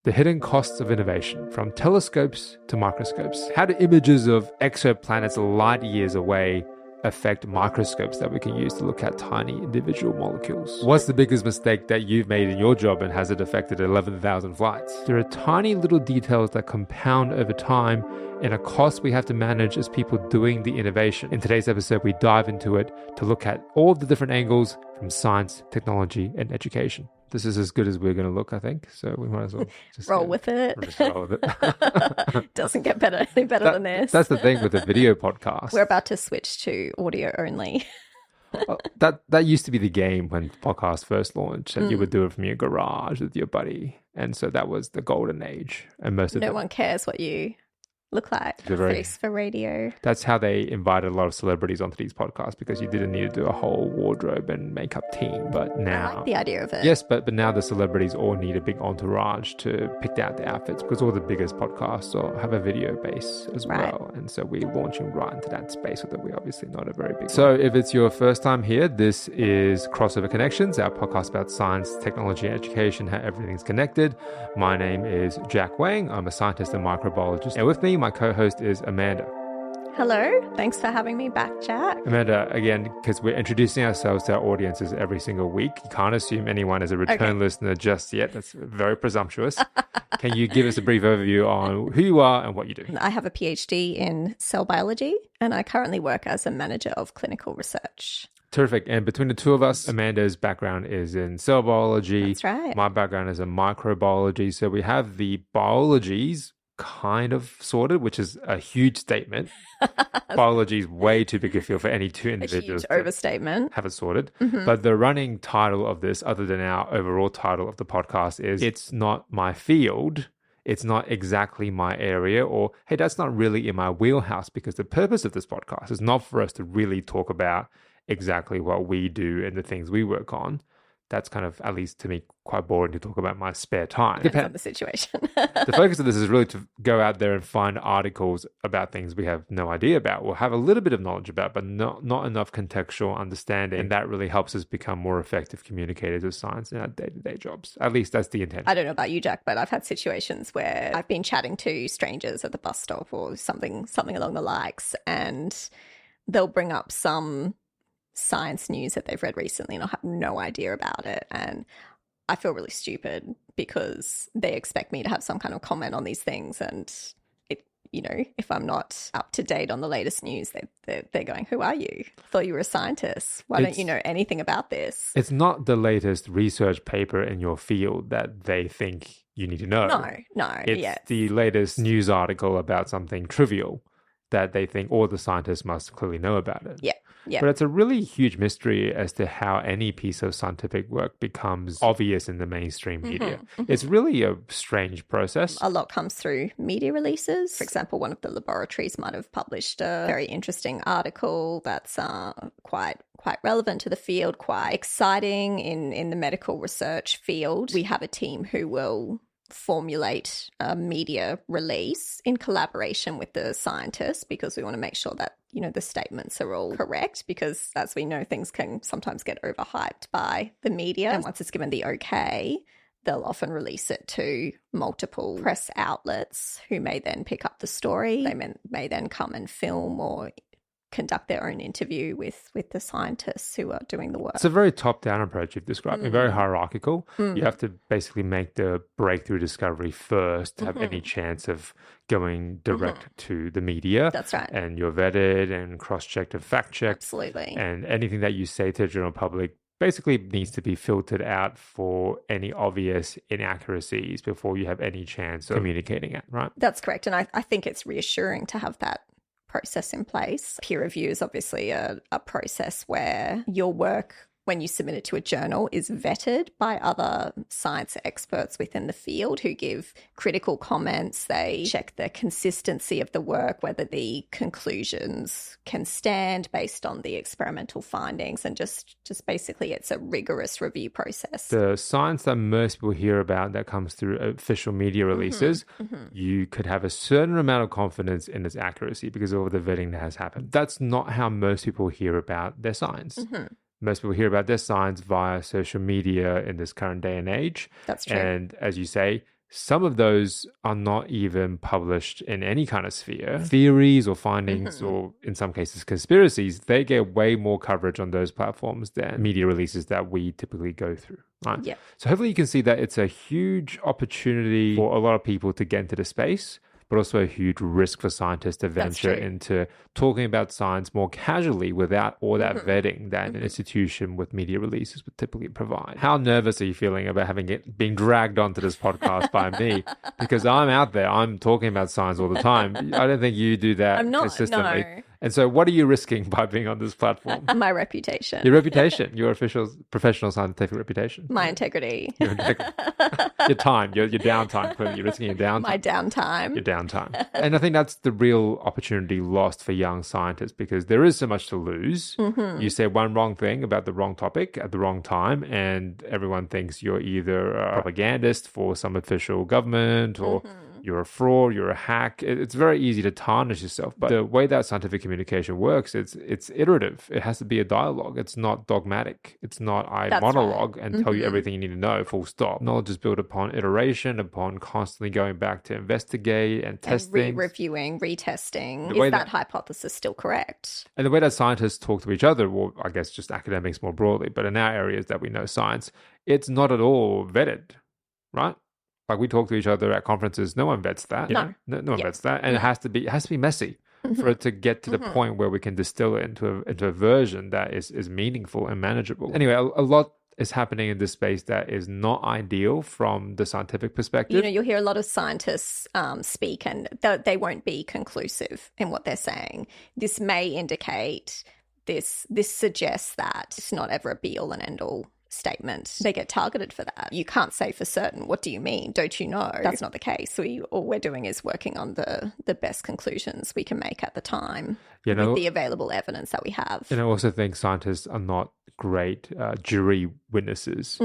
The hidden costs of innovation, from telescopes to microscopes. How do images of exoplanets light years away affect microscopes that we can use to look at tiny individual molecules? What's the biggest mistake that you've made in your job, and has it affected 11,000 flights? There are tiny little details that compound over time and a cost we have to manage as people doing the innovation. In today's episode, we dive into it to look at all the different angles from science, technology, and education. This is as good as we're going to look, I think. So we might as well just roll with it. Just roll with it. Doesn't get any better than this. That's the thing with a video podcast. We're about to switch to audio only. That used to be the game when podcasts first launched, and you would do it from your garage with your buddy. And so that was the golden age. And no one cares what you look like. Face for radio. That's how they invited a lot of celebrities onto these podcasts, because you didn't need to do a whole wardrobe and makeup team. But now, I like the idea of it. Yes, but now the celebrities all need a big entourage to pick out the outfits, because all the biggest podcasts have a video base as well. And so we're launching right into that space, although we're obviously not a very big So if it's your first time here, this is Crossover Connections, our podcast about science, technology, and education, how everything's connected. My name is Jack Wang. I'm a scientist and microbiologist. And with me, my co-host is Amanda. Hello. Thanks for having me back, Jack. Amanda, again, because we're introducing ourselves to our audiences every single week, you can't assume anyone is a return listener just yet. That's very presumptuous. Can you give us a brief overview on who you are and what you do? I have a PhD in cell biology, and I currently work as a manager of clinical research. Terrific. And between the two of us, Amanda's background is in cell biology. That's right. My background is in microbiology. So we have the biologies kind of sorted, which is a huge statement. Biology is way too big a field for any two individuals. A huge overstatement. Have it sorted. But the running title of this, other than our overall title of the podcast, is It's Not My Field. It's not exactly my area, or, hey, that's not really in my wheelhouse, because the purpose of this podcast is not for us to really talk about exactly what we do and the things we work on. That's kind of, at least to me, quite boring to talk about my spare time. Depends on the situation. The focus of this is really to go out there and find articles about things we have no idea about, or have a little bit of knowledge about, but not enough contextual understanding. And that really helps us become more effective communicators of science in our day-to-day jobs. At least that's the intent. I don't know about you, Jack, but I've had situations where I've been chatting to strangers at the bus stop or something along the likes, and they'll bring up some science news that they've read recently, and I have no idea about it, and I feel really stupid because they expect me to have some kind of comment on these things, and if I'm not up to date on the latest news, they're going, "Who are you? Thought you were a scientist. Why don't you know anything about this?" It's not the latest research paper in your field that they think you need to know. No, it's the latest news article about something trivial that they think all the scientists must clearly know about it. Yeah. But it's a really huge mystery as to how any piece of scientific work becomes obvious in the mainstream media. It's really a strange process. A lot comes through media releases. For example, one of the laboratories might have published a very interesting article that's quite relevant to the field, quite exciting in the medical research field. We have a team who will formulate a media release in collaboration with the scientists, because we want to make sure that the statements are all correct, because as we know, things can sometimes get overhyped by the media, and once it's given the okay, they'll often release it to multiple press outlets who may then pick up the story. They may then come and film or conduct their own interview with the scientists who are doing the work. It's a very top-down approach you've described, very hierarchical. You have to basically make the breakthrough discovery first to have any chance of going direct to the media. That's right. And you're vetted and cross-checked and fact-checked. Absolutely. And anything that you say to the general public basically needs to be filtered out for any obvious inaccuracies before you have any chance of communicating it, right? That's correct. And I think it's reassuring to have that process in place. Peer review is obviously a process where your work, when you submit it to a journal, is vetted by other science experts within the field who give critical comments. They check the consistency of the work, whether the conclusions can stand based on the experimental findings, and just basically it's a rigorous review process. The science that most people hear about that comes through official media releases, you could have a certain amount of confidence in its accuracy because of all the vetting that has happened. That's not how most people hear about their science. Most people hear about their science via social media in this current day and age. That's true. And as you say, some of those are not even published in any kind of sphere. Theories or findings, or in some cases conspiracies, they get way more coverage on those platforms than media releases that we typically go through. Right? Yeah. So hopefully you can see that it's a huge opportunity for a lot of people to get into the space, but also a huge risk for scientists to venture into talking about science more casually without all that vetting that an institution with media releases would typically provide. How nervous are you feeling about being dragged onto this podcast by me? Because I'm out there, I'm talking about science all the time. I don't think you do that consistently. No. And so what are you risking by being on this platform? My reputation. Your reputation, your professional scientific reputation. My integrity. Your time, your downtime. Clearly, you're risking your downtime. My downtime. Your downtime. And I think that's the real opportunity lost for young scientists, because there is so much to lose. You say one wrong thing about the wrong topic at the wrong time, and everyone thinks you're either a propagandist for some official government or you're a fraud, you're a hack. It's very easy to tarnish yourself. But the way that scientific communication works, it's iterative. It has to be a dialogue. It's not dogmatic. It's not monologue and tell you everything you need to know, full stop. Knowledge is built upon iteration, upon constantly going back to investigate and test things. Reviewing, retesting. Is that hypothesis still correct? And the way that scientists talk to each other, well, I guess just academics more broadly, but in our areas that we know science, it's not at all vetted, right? Like we talk to each other at conferences, no one vets that. No one vets that, and it has to be messy for it to get to the point where we can distill it into a version that is meaningful and manageable. Anyway, a lot is happening in this space that is not ideal from the scientific perspective. You know, you'll hear a lot of scientists speak, and they won't be conclusive in what they're saying. This may indicate this suggests that it's not ever a be-all and end-all statement. They get targeted for that. You can't say for certain, what do you mean? Don't you know? That's not the case. All we're doing is working on the best conclusions we can make at the time with the available evidence that we have. And I also think scientists are not great jury witnesses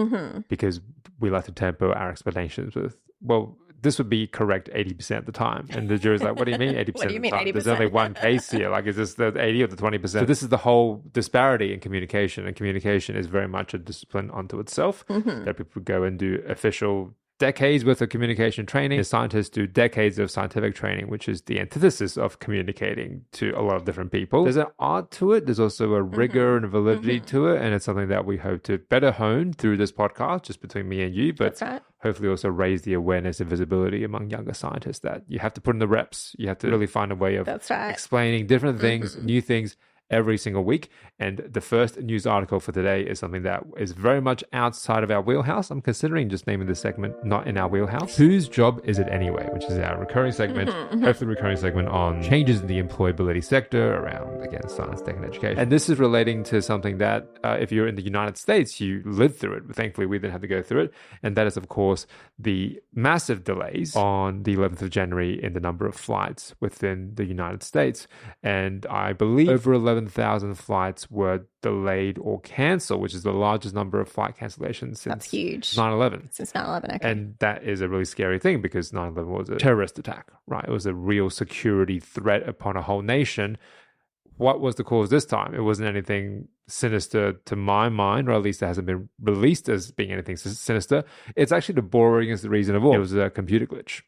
because we like to temper our explanations with, well, this would be correct 80% of the time. And the jury's like, what do you mean 80% of the time? 80%? There's only one case here. Like, is this the 80 or the 20%? So this is the whole disparity in communication. And communication is very much a discipline unto itself. That people go and do official decades worth of communication training. The scientists do decades of scientific training, which is the antithesis of communicating to a lot of different people. There's an art to it. There's also a rigor and a validity to it. And it's something that we hope to better hone through this podcast, just between me and you. But hopefully also raise the awareness and visibility among younger scientists that you have to put in the reps. You have to really find a way of explaining different things, new things, every single week. And the first news article for today is something that is very much outside of our wheelhouse. I'm considering just naming this segment Not in Our Wheelhouse. Whose job is it anyway? Which is our recurring segment, hopefully recurring segment on changes in the employability sector around, again, science, tech, and education. And this is relating to something that if you're in the United States, you lived through it. But thankfully, we didn't have to go through it. And that is, of course, the massive delays on the 11th of January in the number of flights within the United States. And I believe over 11,000 flights were delayed or cancelled, which is the largest number of flight cancellations since That's huge. 9/11. Since 9/11, okay. And that is a really scary thing because 9/11 was a terrorist attack, right? It was a real security threat upon a whole nation. What was the cause this time? It wasn't anything sinister to my mind, or at least it hasn't been released as being anything sinister. It's actually the boringest reason of all. It was a computer glitch.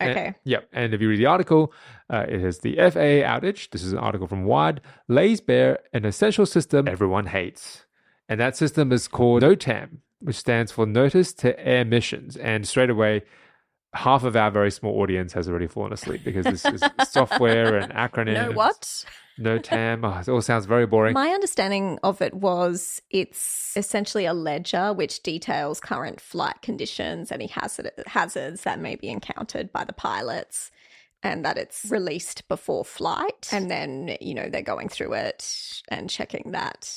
Okay. And if you read the article, it is the FAA outage. This is an article from Wired. Lays bare an essential system everyone hates. And that system is called NOTAM, which stands for Notice to Air Missions. And straight away, half of our very small audience has already fallen asleep because this is software and acronyms. No what? NOTAM. Oh, it all sounds very boring. My understanding of it was it's essentially a ledger which details current flight conditions, any hazards that may be encountered by the pilots, and that it's released before flight. And then, they're going through it and checking that,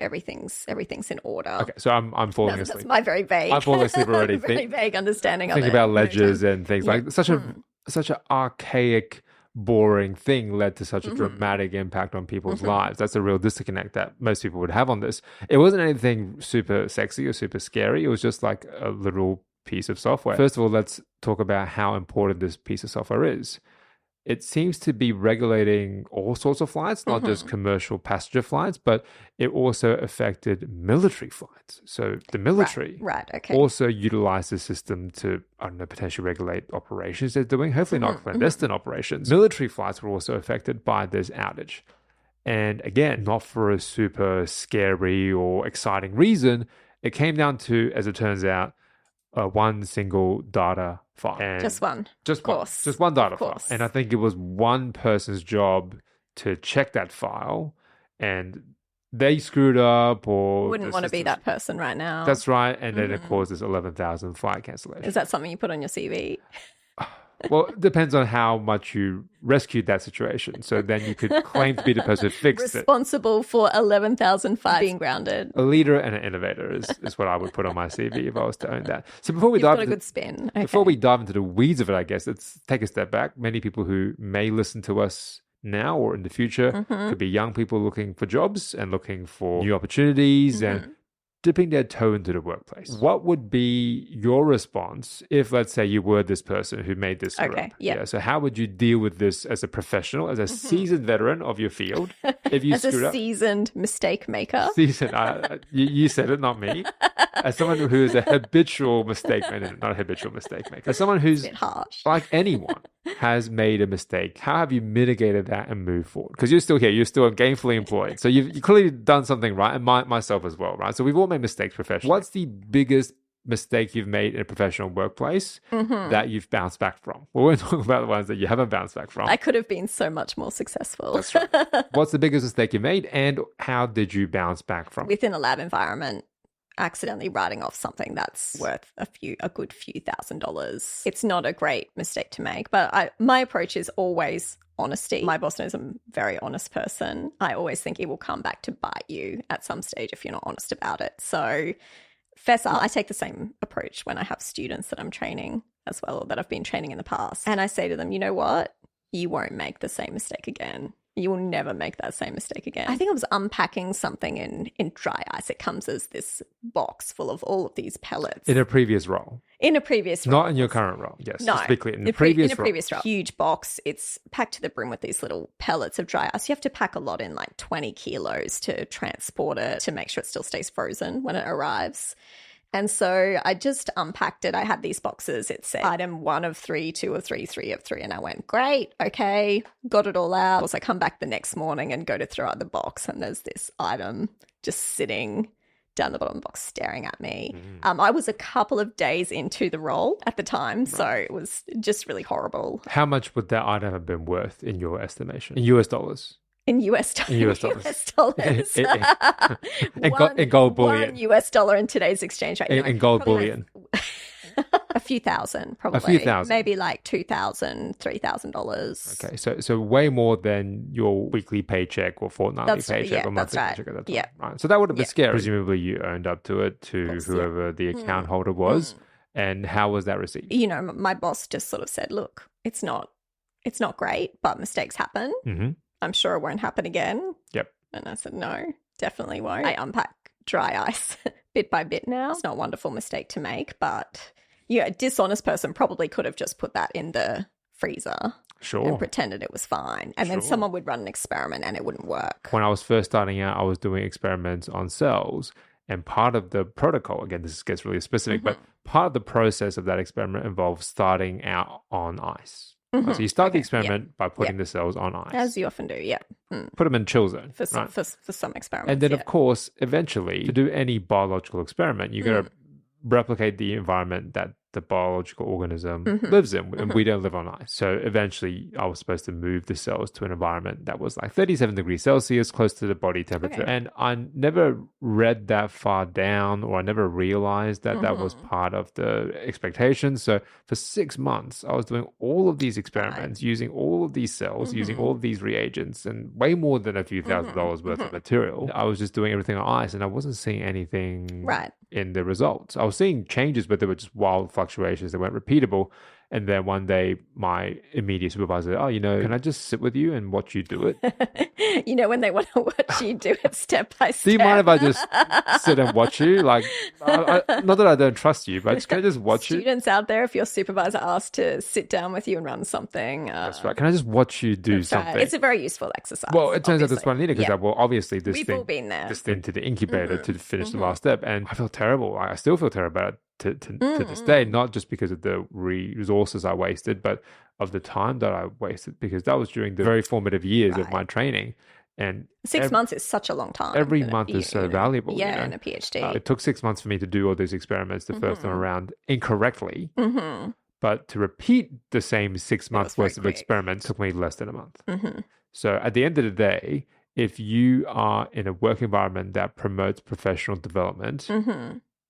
everything's in order. Okay, so I'm falling asleep. That's my very vague. I'm falling asleep already. Very vague understanding of it. Think about ledgers and things like such an archaic, boring thing led to such a dramatic impact on people's lives. That's a real disconnect that most people would have on this. It wasn't anything super sexy or super scary. It was just like a little piece of software. First of all, let's talk about how important this piece of software is. it seems to be regulating all sorts of flights, not just commercial passenger flights, but it also affected military flights. So the military also utilized the system to, I don't know, potentially regulate operations they're doing, hopefully not clandestine operations. Military flights were also affected by this outage. And again, not for a super scary or exciting reason. It came down to, as it turns out, one single data file. And just one. Just one data file. And I think it was one person's job to check that file, and they screwed up, or wouldn't want to be that person right now. That's right. And then it causes 11,000 flight cancellations. Is that something you put on your CV? Well, it depends on how much you rescued that situation. So then you could claim to be the person who fixed it. Responsible for 11,000 flights being grounded. A leader and an innovator is what I would put on my CV if I was to own that. So before we got a good spin. Okay. Before we dive into the weeds of it, I guess, let's take a step back. Many people who may listen to us now or in the future could be young people looking for jobs and looking for new opportunities and dipping their toe into the workplace. What would be your response if, let's say, you were this person who made this screw up? Yeah. So how would you deal with this as a professional, as a seasoned veteran of your field? If you screwed up, seasoned mistake maker. You said it, not me. As someone who is a habitual mistake maker, not a habitual mistake maker. As someone who's, like anyone, has made a mistake, how have you mitigated that and moved forward? Because you're still here, you're still gainfully employed. So you've clearly done something right, and myself as well, right? So we've all made mistakes professionally. What's the biggest mistake you've made in a professional workplace that you've bounced back from? Well, we're talking about the ones that you haven't bounced back from. I could have been so much more successful. That's right. What's the biggest mistake you made, and how did you bounce back from? Within a lab environment, accidentally writing off something that's worth a good few $1,000s. It's not a great mistake to make, but my approach is always honesty. My boss knows I'm a very honest person. I always think it will come back to bite you at some stage if you're not honest about it. So fess up. I take the same approach when I have students that I'm training as well, or that I've been training in the past. And I say to them, you know what? You won't make the same mistake again. You will never make that same mistake again. I think I was unpacking something in dry ice. It comes as this box full of all of these pellets. In a previous role? In a previous role. Not in your current role, yes. No. Specifically in a previous role. Huge box. It's packed to the brim with these little pellets of dry ice. You have to pack a lot in, like 20 kilos to transport it, to make sure it still stays frozen when it arrives. And so I just unpacked it. I had these boxes. It said item 1 of 3, 2 of 3, 3 of 3. And I went, great, okay, got it all out. Of course, I come back the next morning and go to throw out the box, and there's this item just sitting down the bottom of the box staring at me. I was a couple of days into the role at the time, so it was just really horrible. How much would that item have been worth in your estimation? In US dollars? In US dollars. In US dollars. US dollars. In gold bullion. $1 US in today's exchange rate. In gold bullion. A few thousand, probably. A few thousand. Maybe like $2,000, $3,000. Okay, so way more than your weekly paycheck or fortnightly paycheck or monthly paycheck at that time. Yeah. Right. So that would have been scary. Presumably you owned up to it to whoever the account holder was. And how was that received? You know, my boss just sort of said, look, it's not great, but mistakes happen. I'm sure it won't happen again. Yep. And I said, no, definitely won't. I unpack dry ice bit by bit now. It's not a wonderful mistake to make, but a dishonest person probably could have just put that in the freezer. Sure. And pretended it was fine. And then someone would run an experiment and it wouldn't work. When I was first starting out, I was doing experiments on cells. And part of the protocol, again, this gets really specific, but part of the process of that experiment involves starting out on ice. So you start the experiment by putting the cells on ice. As you often do, Put them in chill zone. For some experiments. And then, of course, eventually, to do any biological experiment, you got to replicate the environment that the biological organism lives in, and we don't live on ice. So eventually I was supposed to move the cells to an environment that was like 37 degrees Celsius, close to the body temperature. And I never read that far down, or I never realized that that was part of the expectations. So for 6 months, I was doing all of these experiments, using all of these cells, using all of these reagents, and way more than a few $1,000s worth of material. I was just doing everything on ice, and I wasn't seeing anything in the results. I was seeing changes, but they were just wild fluctuations that weren't repeatable. And then one day my immediate supervisor, oh, can I just sit with you and watch you do it? When they want to watch you do it step by step. Do you mind if I just sit and watch you? Like, not that I don't trust you, but can I just watch you? Students out there, if your supervisor asks to sit down with you and run something. That's right. Can I just watch you do something? It's a very useful exercise. Well, it turns out that's what I needed because, obviously we've all been there. This thing to the incubator to finish the last step. And I feel terrible. I still feel terrible about it to this day, not just because of the resources I wasted, but of the time that I wasted, because that was during the very formative years of my training. And 6 months is such a long time. Every month is so valuable. Yeah, in a PhD. It took 6 months for me to do all these experiments the first time around incorrectly. But to repeat the same 6 months worth of experiments took me less than a month. So at the end of the day, if you are in a work environment that promotes professional development,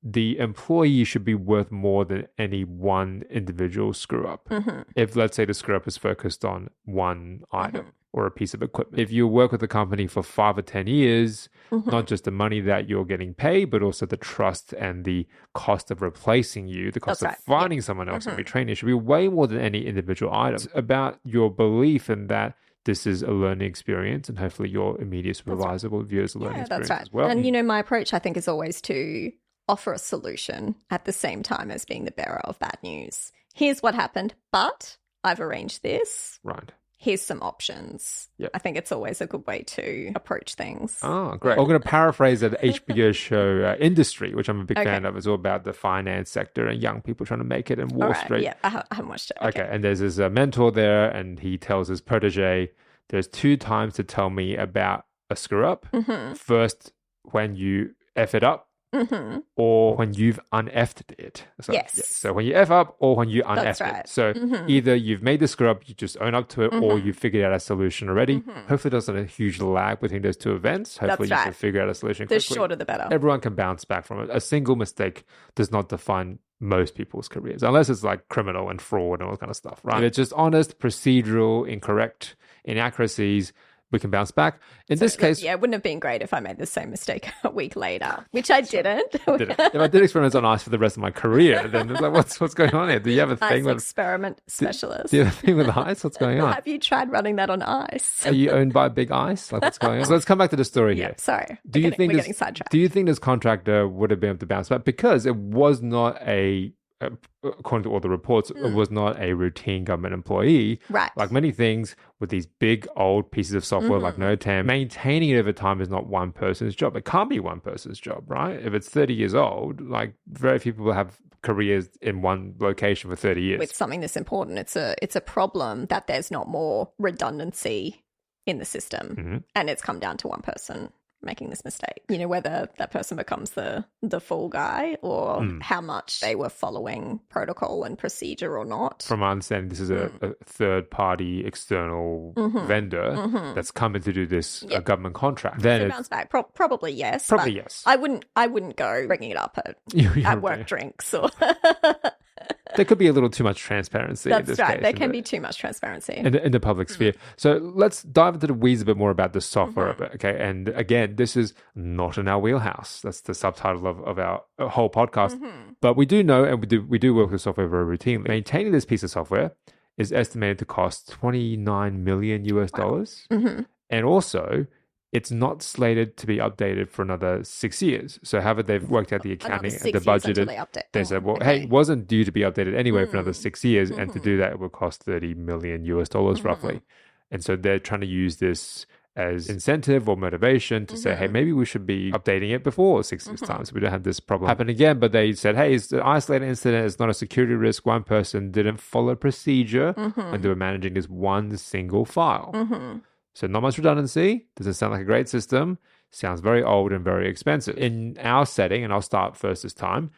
the employee should be worth more than any one individual screw up. If, let's say, the screw up is focused on one item or a piece of equipment. If you work with a company for 5 or 10 years, not just the money that you're getting paid, but also the trust and the cost of replacing you, the cost of finding someone else and retraining you should be way more than any individual item. It's about your belief in that this is a learning experience, and hopefully your immediate supervisor will view it as a learning experience as well. And, my approach, I think, is always to offer a solution at the same time as being the bearer of bad news. Here's what happened, but I've arranged this. Right. Here's some options. Yep. I think it's always a good way to approach things. Oh, great. I'm going to paraphrase that HBO show Industry, which I'm a big fan of. It's all about the finance sector and young people trying to make it in Wall Street. Yeah, I haven't watched it. Okay. And there's this mentor there, and he tells his protege, there's 2 times to tell me about a screw up. First, when you F it up, or when you've un-effed it. So, yes. So when you F up or when you un-effed it. So either you've made the screw up, you just own up to it, or you figured out a solution already. Hopefully there's not a huge lag between those 2 events. Hopefully you can figure out a solution quickly. The shorter the better. Everyone can bounce back from it. A single mistake does not define most people's careers, unless it's like criminal and fraud and all that kind of stuff, right? If it's just honest, procedural, incorrect, inaccuracies, we can bounce back. In this case... Yeah, it wouldn't have been great if I made the same mistake a week later, which I didn't. If I did experiments on ice for the rest of my career, then it's like, what's going on here? Do you have a thing with... experiment specialist. Do you have a thing with ice? What's going on? Have you tried running that on ice? Are you owned by Big Ice? Like, what's going on? So let's come back to the story here. Sorry. Do you think this contractor would have been able to bounce back? Because it was not according to all the reports, it was not a routine government employee. Right. Like many things with these big old pieces of software like NoTam, maintaining it over time is not one person's job. It can't be one person's job, right? If it's 30 years old, like very few people have careers in one location for 30 years. With something this important, it's a problem that there's not more redundancy in the system, and it's come down to one person making this mistake. Whether that person becomes the fall guy or how much they were following protocol and procedure or not. From my understanding, this is a third-party external vendor that's coming to do this government contract. Then it bounce back. Probably yes. Probably yes. I wouldn't go bringing it up at work drinks or... There could be a little too much transparency in this case. There can be too much transparency. In the public sphere. So let's dive into the weeds a bit more about the software of it, okay? And again, this is not in our wheelhouse. That's the subtitle of our whole podcast. But we do know, and we do work with software very routinely. Maintaining this piece of software is estimated to cost $29 million US dollars. And also, it's not slated to be updated for another 6 years. So however they've worked out the accounting and the budgeted, they said, well, hey, it wasn't due to be updated anyway for another 6 years. And to do that, it would cost $30 million US dollars roughly. And so they're trying to use this as incentive or motivation to say, hey, maybe we should be updating it before 6 years' time so we don't have this problem happen again. But they said, hey, it's an isolated incident. It's not a security risk. One person didn't follow procedure when they were managing this one single file. So not much redundancy. Doesn't sound like a great system. Sounds very old and very expensive. In our setting, and I'll start first this time,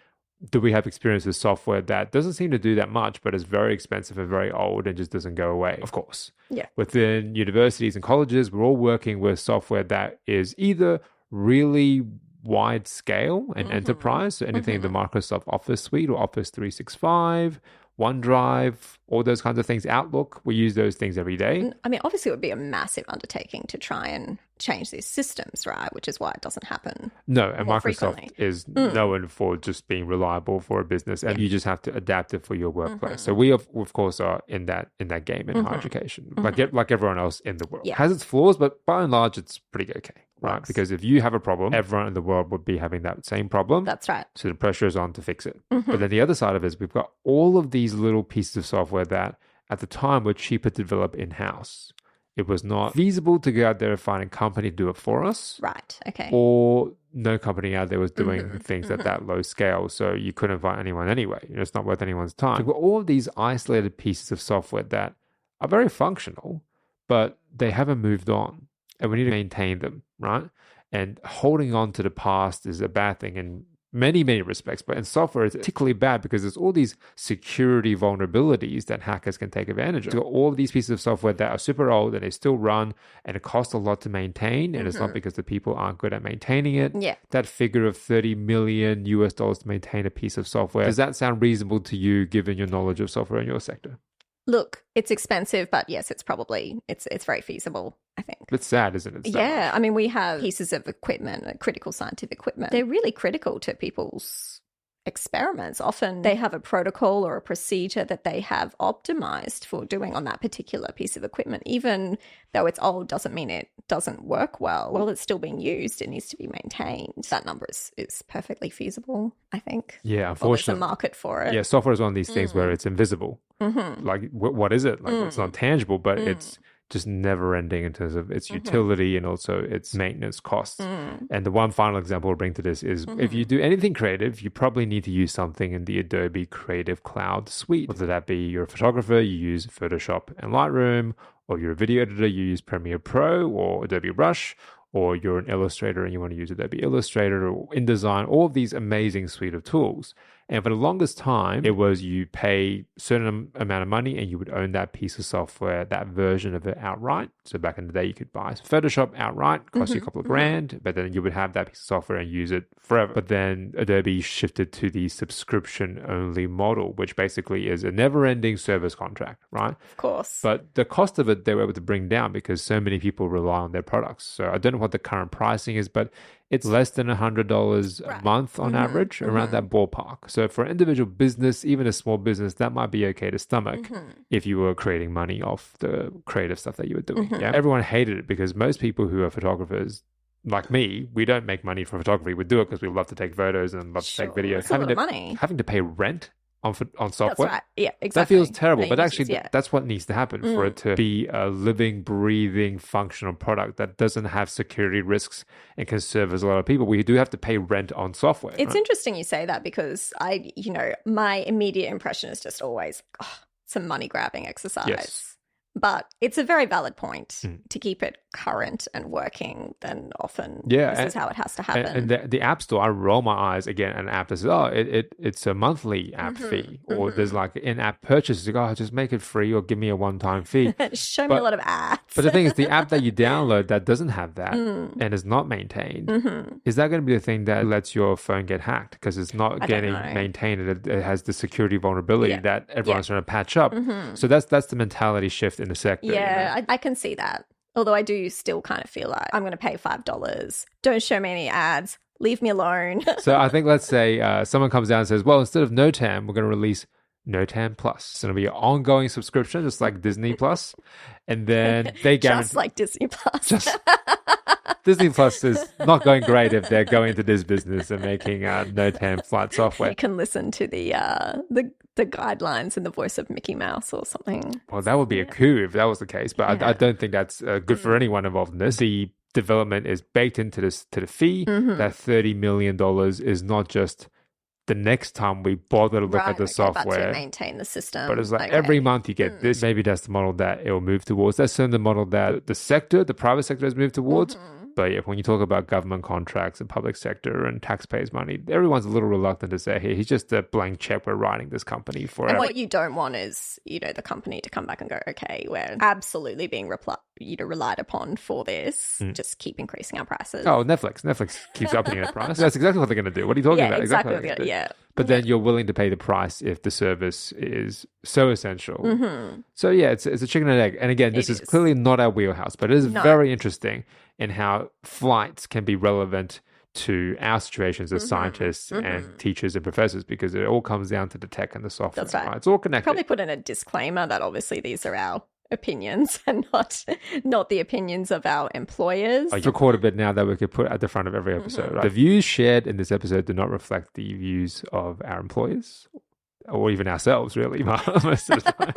do we have experience with software that doesn't seem to do that much, but is very expensive and very old and just doesn't go away? Of course. Yeah. Within universities and colleges, we're all working with software that is either really wide scale and enterprise, so anything in the Microsoft Office suite or Office 365, OneDrive, all those kinds of things, Outlook. We use those things every day. I mean, obviously, it would be a massive undertaking to try and change these systems, right? Which is why it doesn't happen. No, and Microsoft frequently. is known for just being reliable for a business, and you just have to adapt it for your workplace. So we, of course, are in that game in higher education, like everyone else in the world. Yeah. Has its flaws, but by and large, it's pretty okay, right? Works. Because if you have a problem, everyone in the world would be having that same problem. That's right. So the pressure is on to fix it. But then the other side of it is we've got all of these little pieces of software that at the time were cheaper to develop in-house. It was not feasible to go out there and find a company to do it for us. Right. Okay. Or no company out there was doing things at that low scale. So you couldn't find anyone anyway. It's not worth anyone's time. So we've got all of these isolated pieces of software that are very functional, but they haven't moved on. And we need to maintain them, right? And holding on to the past is a bad thing in many, many respects. But in software, it's particularly bad because there's all these security vulnerabilities that hackers can take advantage of. So all of these pieces of software that are super old and they still run and it costs a lot to maintain. And it's not because the people aren't good at maintaining it. Yeah. That figure of $30 million to maintain a piece of software. Does that sound reasonable to you given your knowledge of software in your sector? Look, it's expensive, but yes, it's probably, it's very feasible, I think. It's sad, isn't it? Yeah. I mean, we have pieces of equipment, critical scientific equipment. They're really critical to people's experiments. Often they have a protocol or a procedure that they have optimized for doing on that particular piece of equipment. Even though it's old doesn't mean it doesn't work well. While it's still being used, it needs to be maintained. That number is perfectly feasible, I think. Yeah, unfortunately. There's a market for it. Yeah, software is one of these things where it's invisible. Like, what is it? Like, it's not tangible, but it's just never ending in terms of its utility and also its maintenance costs. And the one final example I'll bring to this is if you do anything creative, you probably need to use something in the Adobe Creative Cloud suite. Whether that be you're a photographer, you use Photoshop and Lightroom, or you're a video editor, you use Premiere Pro or Adobe Rush, or you're an illustrator and you want to use Adobe Illustrator or InDesign, all of these amazing suite of tools. And for the longest time, it was you pay a certain amount of money and you would own that piece of software, that version of it outright. So back in the day, you could buy Photoshop outright, cost you a couple of grand, but then you would have that piece of software and use it forever. But then Adobe shifted to the subscription-only model, which basically is a never-ending service contract, right? Of course. But the cost of it, they were able to bring down because so many people rely on their products. So I don't know what the current pricing is, but it's less than $100 a month on average, around that ballpark. So for an individual business, even a small business, that might be okay to stomach if you were creating money off the creative stuff that you were doing. Yeah, everyone hated it because most people who are photographers, like me, we don't make money from photography. We do it because we love to take photos and love to take videos. It's a lot of money. Having to pay rent on software. That's right. Yeah, exactly. That feels terrible, but actually that's what needs to happen for it to be a living, breathing, functional product that doesn't have security risks and can serve as a lot of people. We do have to pay rent on software. It's interesting you say that because my immediate impression is just always, it's a money grabbing exercise. Yes. But it's a very valid point. To keep it current and working, then often this is how it has to happen. And the App Store, I roll my eyes again at an app that says, it's a monthly app fee. Or there's like in-app purchases. Like, just make it free or give me a one-time fee. Show me a lot of ads. But the thing is, the app that you download that doesn't have that and is not maintained, is that going to be the thing that lets your phone get hacked? Because it's not getting maintained. It has the security vulnerability that everyone's trying to patch up. So that's the mentality shift in the sector. Yeah, I can see that. Although I do still kind of feel like I'm going to pay $5. Don't show me any ads. Leave me alone. So I think let's say someone comes down and says, well, instead of NOTAM, we're going to release NOTAM Plus. It's going to be an ongoing subscription, just like Disney Plus. And then they guarantee... Just like Disney Plus. Disney Plus is not going great if they're going into this business and making NOTAM flight software. You can listen to the guidelines in the voice of Mickey Mouse or something. Well, that would be a coup if that was the case, but I don't think that's good for anyone involved in this. The development is baked into the fee. That $30 million is not just the next time we bother to look at the software, but to maintain the system. But it's like every month you get this. Maybe that's the model that it will move towards. That's certainly the model that the private sector has moved towards. But yeah, when you talk about government contracts and public sector and taxpayers' money, everyone's a little reluctant to say, hey, he's just a blank check. We're writing this company for. And what you don't want is, the company to come back and go, okay, we're absolutely being relied upon for this. Just keep increasing our prices. Oh, Netflix keeps upping their price. That's exactly what they're going to do. What are you talking about? Exactly. But then you're willing to pay the price if the service is so essential. So yeah, it's a chicken and egg. And again, this is clearly not our wheelhouse, but it is very interesting in how flights can be relevant to our situations as scientists and teachers and professors, because it all comes down to the tech and the software. That's right. It's all connected. Probably put in a disclaimer that obviously these are our opinions and not the opinions of our employers. I record a bit now that we could put at the front of every episode. Right? The views shared in this episode do not reflect the views of our employers or even ourselves, really, most of the time.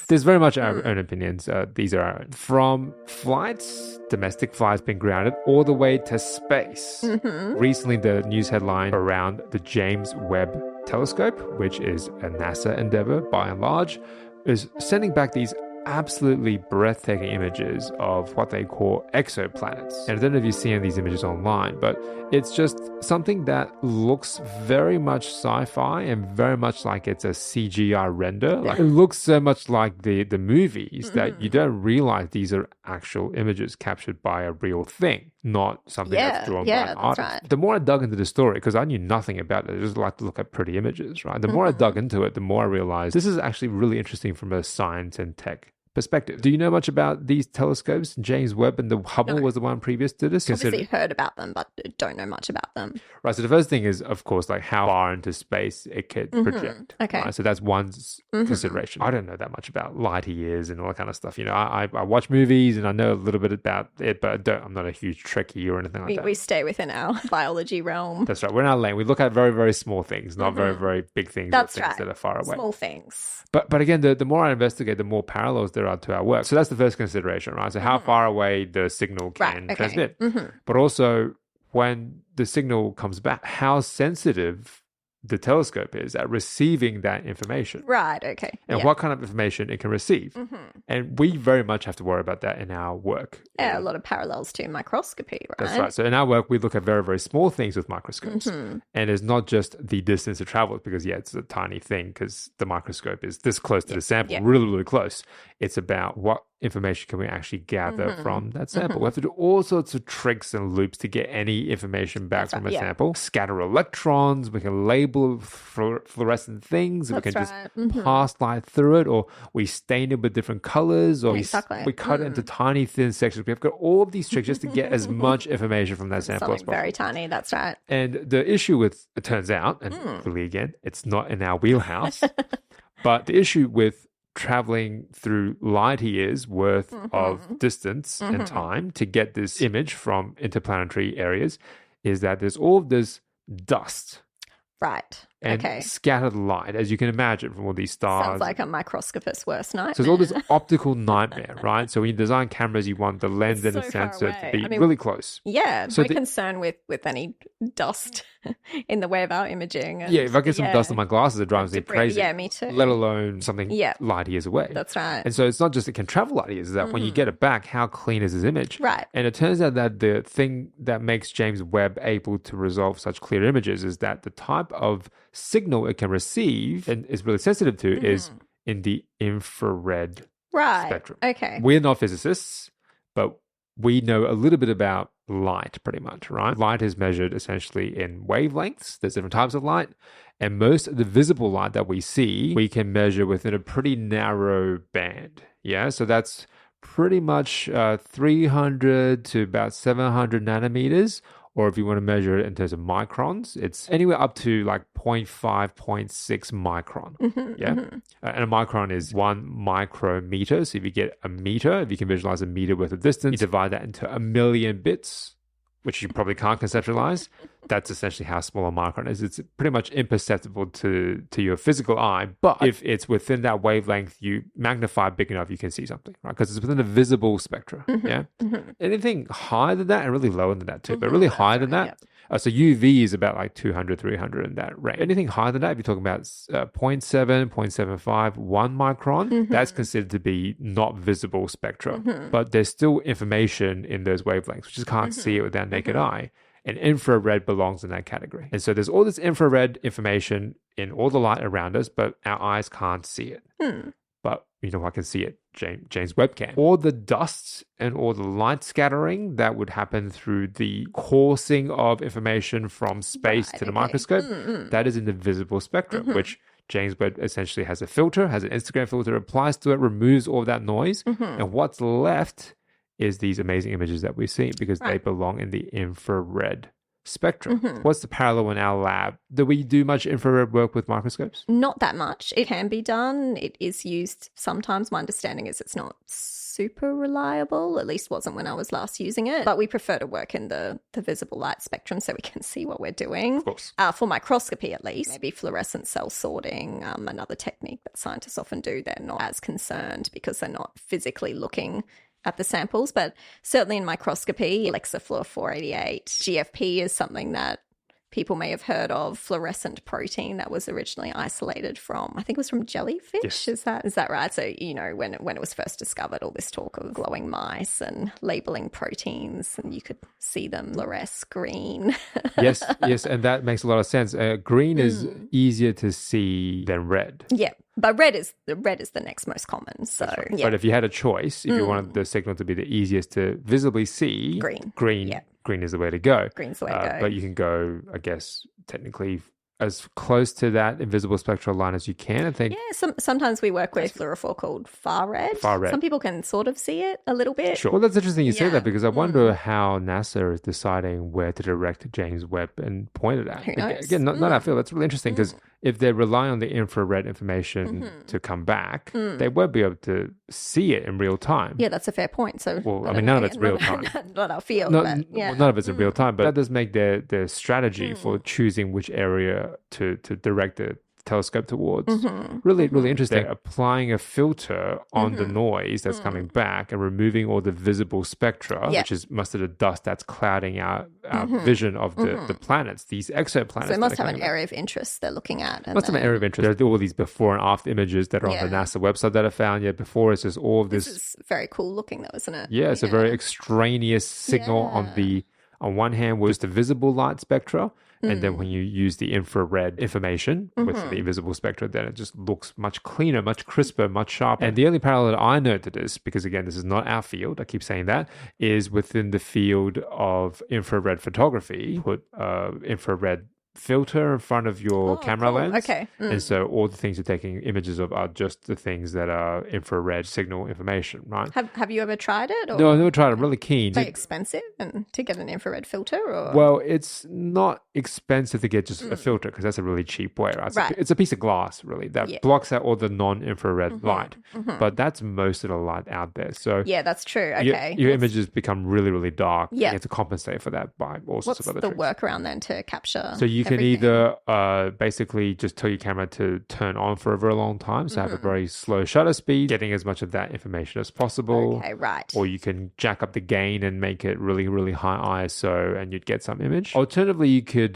There's very much our own opinions. These are our own. From flights, domestic flights being grounded, all the way to space. Recently, the news headline around the James Webb telescope, which is a NASA endeavor by and large, is sending back these absolutely breathtaking images of what they call exoplanets. And I don't know if you've seen these images online, but it's just something that looks very much sci-fi and very much like it's a CGI render. Like, it looks so much like the movies that you don't realize these are actual images captured by a real thing, not something that's drawn by an artist. Right. The more I dug into the story, because I knew nothing about it, I just like to look at pretty images, right? The more I dug into it, the more I realized this is actually really interesting from a science and tech perspective. Do you know much about these telescopes? James Webb and the Hubble was the one previous to this? Obviously heard about them, but don't know much about them. Right, so the first thing is, of course, like how far into space it could project. Okay. Right? So that's one consideration. I don't know that much about light years and all that kind of stuff. I watch movies and I know a little bit about it, but I'm not a huge Trekkie or anything like that. We stay within our biology realm. That's right. We're in our lane. We look at very, very small things, not very, very big things. That's things that are far away. Small things. But again, the more I investigate, the more parallels there are to our work. So that's the first consideration, right? So how far away the signal can transmit. But also, when the signal comes back, how sensitive the telescope is at receiving that information. Right, okay. And what kind of information it can receive. And we very much have to worry about that in our work. Yeah, a lot of parallels to microscopy, right? That's right. So in our work, we look at very, very small things with microscopes. And it's not just the distance it travels, because, it's a tiny thing because the microscope is this close to the sample, really, really close. It's about what information can we actually gather from that sample. We have to do all sorts of tricks and loops to get any information back from a sample. Scatter electrons, we can label fluorescent things, we can just pass light through it, or we stain it with different colors, or we cut it into tiny thin sections. We've got all of these tricks just to get as much information from that sample as possible. Very tiny, that's right. And the issue with, it turns out, and clearly again, it's not in our wheelhouse, but the issue with traveling through light years worth of distance and time to get this image from interplanetary areas is that there's all of this dust. Right. And scattered light, as you can imagine, from all these stars. Sounds like a microscopist's worst nightmare. So it's all this optical nightmare, right? So when you design cameras, you want the lens and the sensor to be really close. Yeah, so my concern with any dust in the way of our imaging. And, if I get some dust on my glasses, it drives me crazy. Yeah, me too. Let alone something light years away. That's right. And so it's not just it can travel light years, it's that when you get it back, how clean is this image? Right. And it turns out that the thing that makes James Webb able to resolve such clear images is that the type of signal it can receive and is really sensitive to is in the infrared spectrum. Okay. We're not physicists, but we know a little bit about light pretty much, right? Light is measured essentially in wavelengths. There's different types of light. And most of the visible light that we see, we can measure within a pretty narrow band. Yeah, so that's pretty much 300 to about 700 nanometers. Or if you want to measure it in terms of microns, it's anywhere up to like 0.5, 0.6 micron. And a micron is 1 micrometer. So if you get a meter, if you can visualize a meter worth of distance, you divide that into 1 million bits, which you probably can't conceptualize. That's essentially how small a micron is. It's pretty much imperceptible to your physical eye. But if it's within that wavelength, you magnify big enough, you can see something, right? Because it's within the visible spectra. Anything higher than that, and really lower than that too, but really higher than that, So UV is about like 200, 300 in that range. Anything higher than that, if you're talking about 0.7, 0.75, 1 micron, that's considered to be not visible spectra. But there's still information in those wavelengths. We just can't see it with our naked eye. And infrared belongs in that category. And so there's all this infrared information in all the light around us, but our eyes can't see it. But you know, I can see it. James Webb can. All the dust and all the light scattering that would happen through the coursing of information from space to the microscope, that is in the visible spectrum, which James Webb essentially has a filter, has an Instagram filter, applies to it, removes all that noise. And what's left is these amazing images that we see because they belong in the infrared spectrum. What's the parallel in our lab? Do we do much infrared work with microscopes? Not that much. It can be done. It is used sometimes. My understanding is it's not super reliable, at least wasn't when I was last using it. But we prefer to work in the visible light spectrum so we can see what we're doing. Of course. For microscopy, at least. Maybe fluorescent cell sorting, another technique that scientists often do. They're not as concerned because they're not physically looking at the samples, but certainly in microscopy, Lexafluor 488, GFP is something that people may have heard of. Fluorescent protein that was originally isolated from, I think it was from jellyfish. Yes. Is that right? So, you know, when it was first discovered, all this talk of glowing mice and labeling proteins, and you could see them fluoresce green. yes, and that makes a lot of sense. Green is easier to see than red. Yeah. But red is the next most common. So, right. But if you had a choice, if you wanted the signal to be the easiest to visibly see, green is the way to go. Green's the way to go. But you can go, I guess, technically as close to that invisible spectral line as you can. I think. Yeah, sometimes we work with fluorophore called far red. Some people can sort of see it a little bit. Sure. Well, that's interesting you say that because I wonder how NASA is deciding where to direct James Webb and point it at. Who knows? Again, not our field. That's really interesting because if they rely on the infrared information to come back, they won't be able to see it in real time. Yeah, that's a fair point. So, well, I mean, none of it's real time. Not our field, but yeah. None of it's in real time, but that does make their strategy for choosing which area to direct the telescope towards really interesting. They're applying a filter on the noise that's coming back and removing all the visible spectra, which is most of the dust that's clouding our vision of the planets, these exoplanets. So they must have an area of interest they're looking at. Must have an area of interest. There are all these before and after images that are on the NASA website that are found. Yeah, before it's just all of this. This is very cool looking though, isn't it? Yeah, it's a very extraneous signal on one hand was the visible light spectra, and then when you use the infrared information with the invisible spectra, then it just looks much cleaner, much crisper, much sharper. And the only parallel that I know to this, because again, this is not our field, I keep saying that, is within the field of infrared photography. Put infrared filter in front of your camera lens. Okay. And so all the things you're taking images of are just the things that are infrared signal information, right? Have you ever tried it? Or? No, I've never tried it. I'm really keen. Is it expensive to get an infrared filter? Or? Well, it's not expensive to get just a filter because that's a really cheap way, right? It's a piece of glass, really, that blocks out all the non-infrared light. But that's most of the light out there. So yeah, that's true. Okay. Your images become really, really dark. Yeah. You have to compensate for that by all sorts of other tricks. What's the workaround then to capture So you can either basically just tell your camera to turn on for a very long time, so have a very slow shutter speed, getting as much of that information as possible. Okay, right. Or you can jack up the gain and make it really, really high ISO and you'd get some image. Alternatively, you could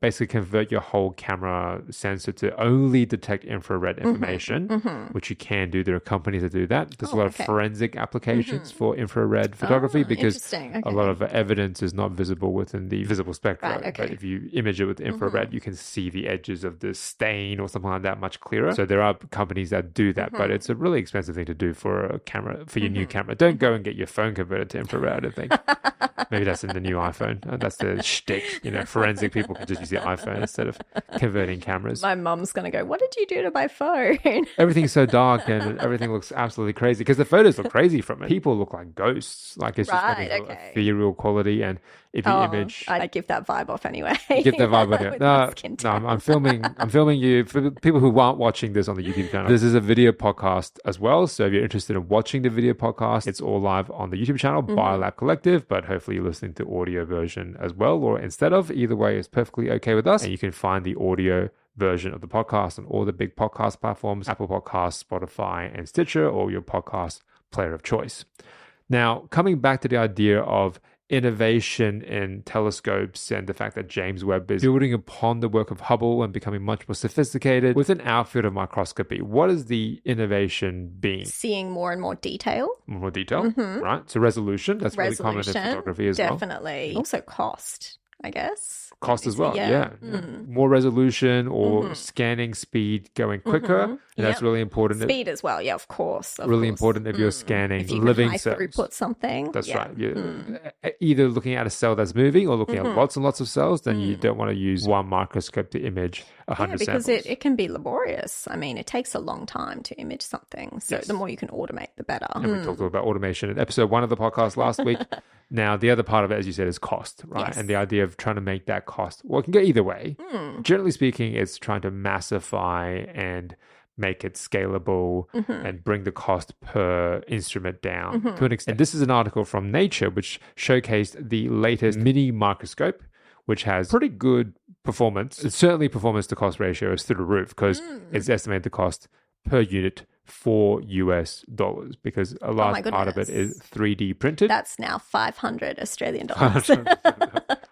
basically convert your whole camera sensor to only detect infrared information, which you can do. There are companies that do that. There's a lot of forensic applications for infrared photography because a lot of evidence is not visible within the visible spectrum. Right, okay. But if you image it with infrared, you can see the edges of the stain or something like that much clearer. So there are companies that do that, but it's a really expensive thing to do for a camera, for your new camera. Don't go and get your phone converted to infrared, I don't think. Maybe that's in the new iPhone. That's the shtick. You know, forensic people can just use the iPhone instead of converting cameras. My mum's going to go, what did you do to my phone? Everything's so dark and everything looks absolutely crazy because the photos look crazy from it. People look like ghosts. Like it's just ethereal quality. And if you image... I give that vibe off anyway. You give that vibe off. No, I'm filming you. For people who aren't watching this on the YouTube channel, this is a video podcast as well. So if you're interested in watching the video podcast, it's all live on the YouTube channel, Biolab Collective, but hopefully you're listening to audio version as well, or instead of. Either way is perfectly okay with us. And you can find the audio version of the podcast on all the big podcast platforms, Apple Podcasts, Spotify, and Stitcher, or your podcast player of choice. Now, coming back to the idea of innovation in telescopes and the fact that James Webb is building upon the work of Hubble and becoming much more sophisticated. Within our field of microscopy, what is the innovation being? Seeing more and more detail. More detail, right? So resolution, that's really common in photography as well. Definitely. Also cost, I guess. Cost as well, yeah. More resolution or scanning speed going quicker. And that's really important. Speed as well, yeah, of course. Really important if you're scanning if you living can cells. throughput something. That's right. Either looking at a cell that's moving or looking at lots and lots of cells, then you don't want to use one microscope to image 100 because samples. it can be laborious. I mean, it takes a long time to image something. So the more you can automate, the better. And we talked about automation in episode 1 of the podcast last week. Now, the other part of it, as you said, is cost, right? Yes. And the idea of trying to make that cost, well, it can go either way. Generally speaking, it's trying to massify and make it scalable and bring the cost per instrument down to an extent. And this is an article from Nature, which showcased the latest mini microscope, which has pretty good performance. It's certainly performance to cost ratio is through the roof because it's estimated the cost per unit $4 because a large part of it is 3D printed. That's now 500 Australian dollars.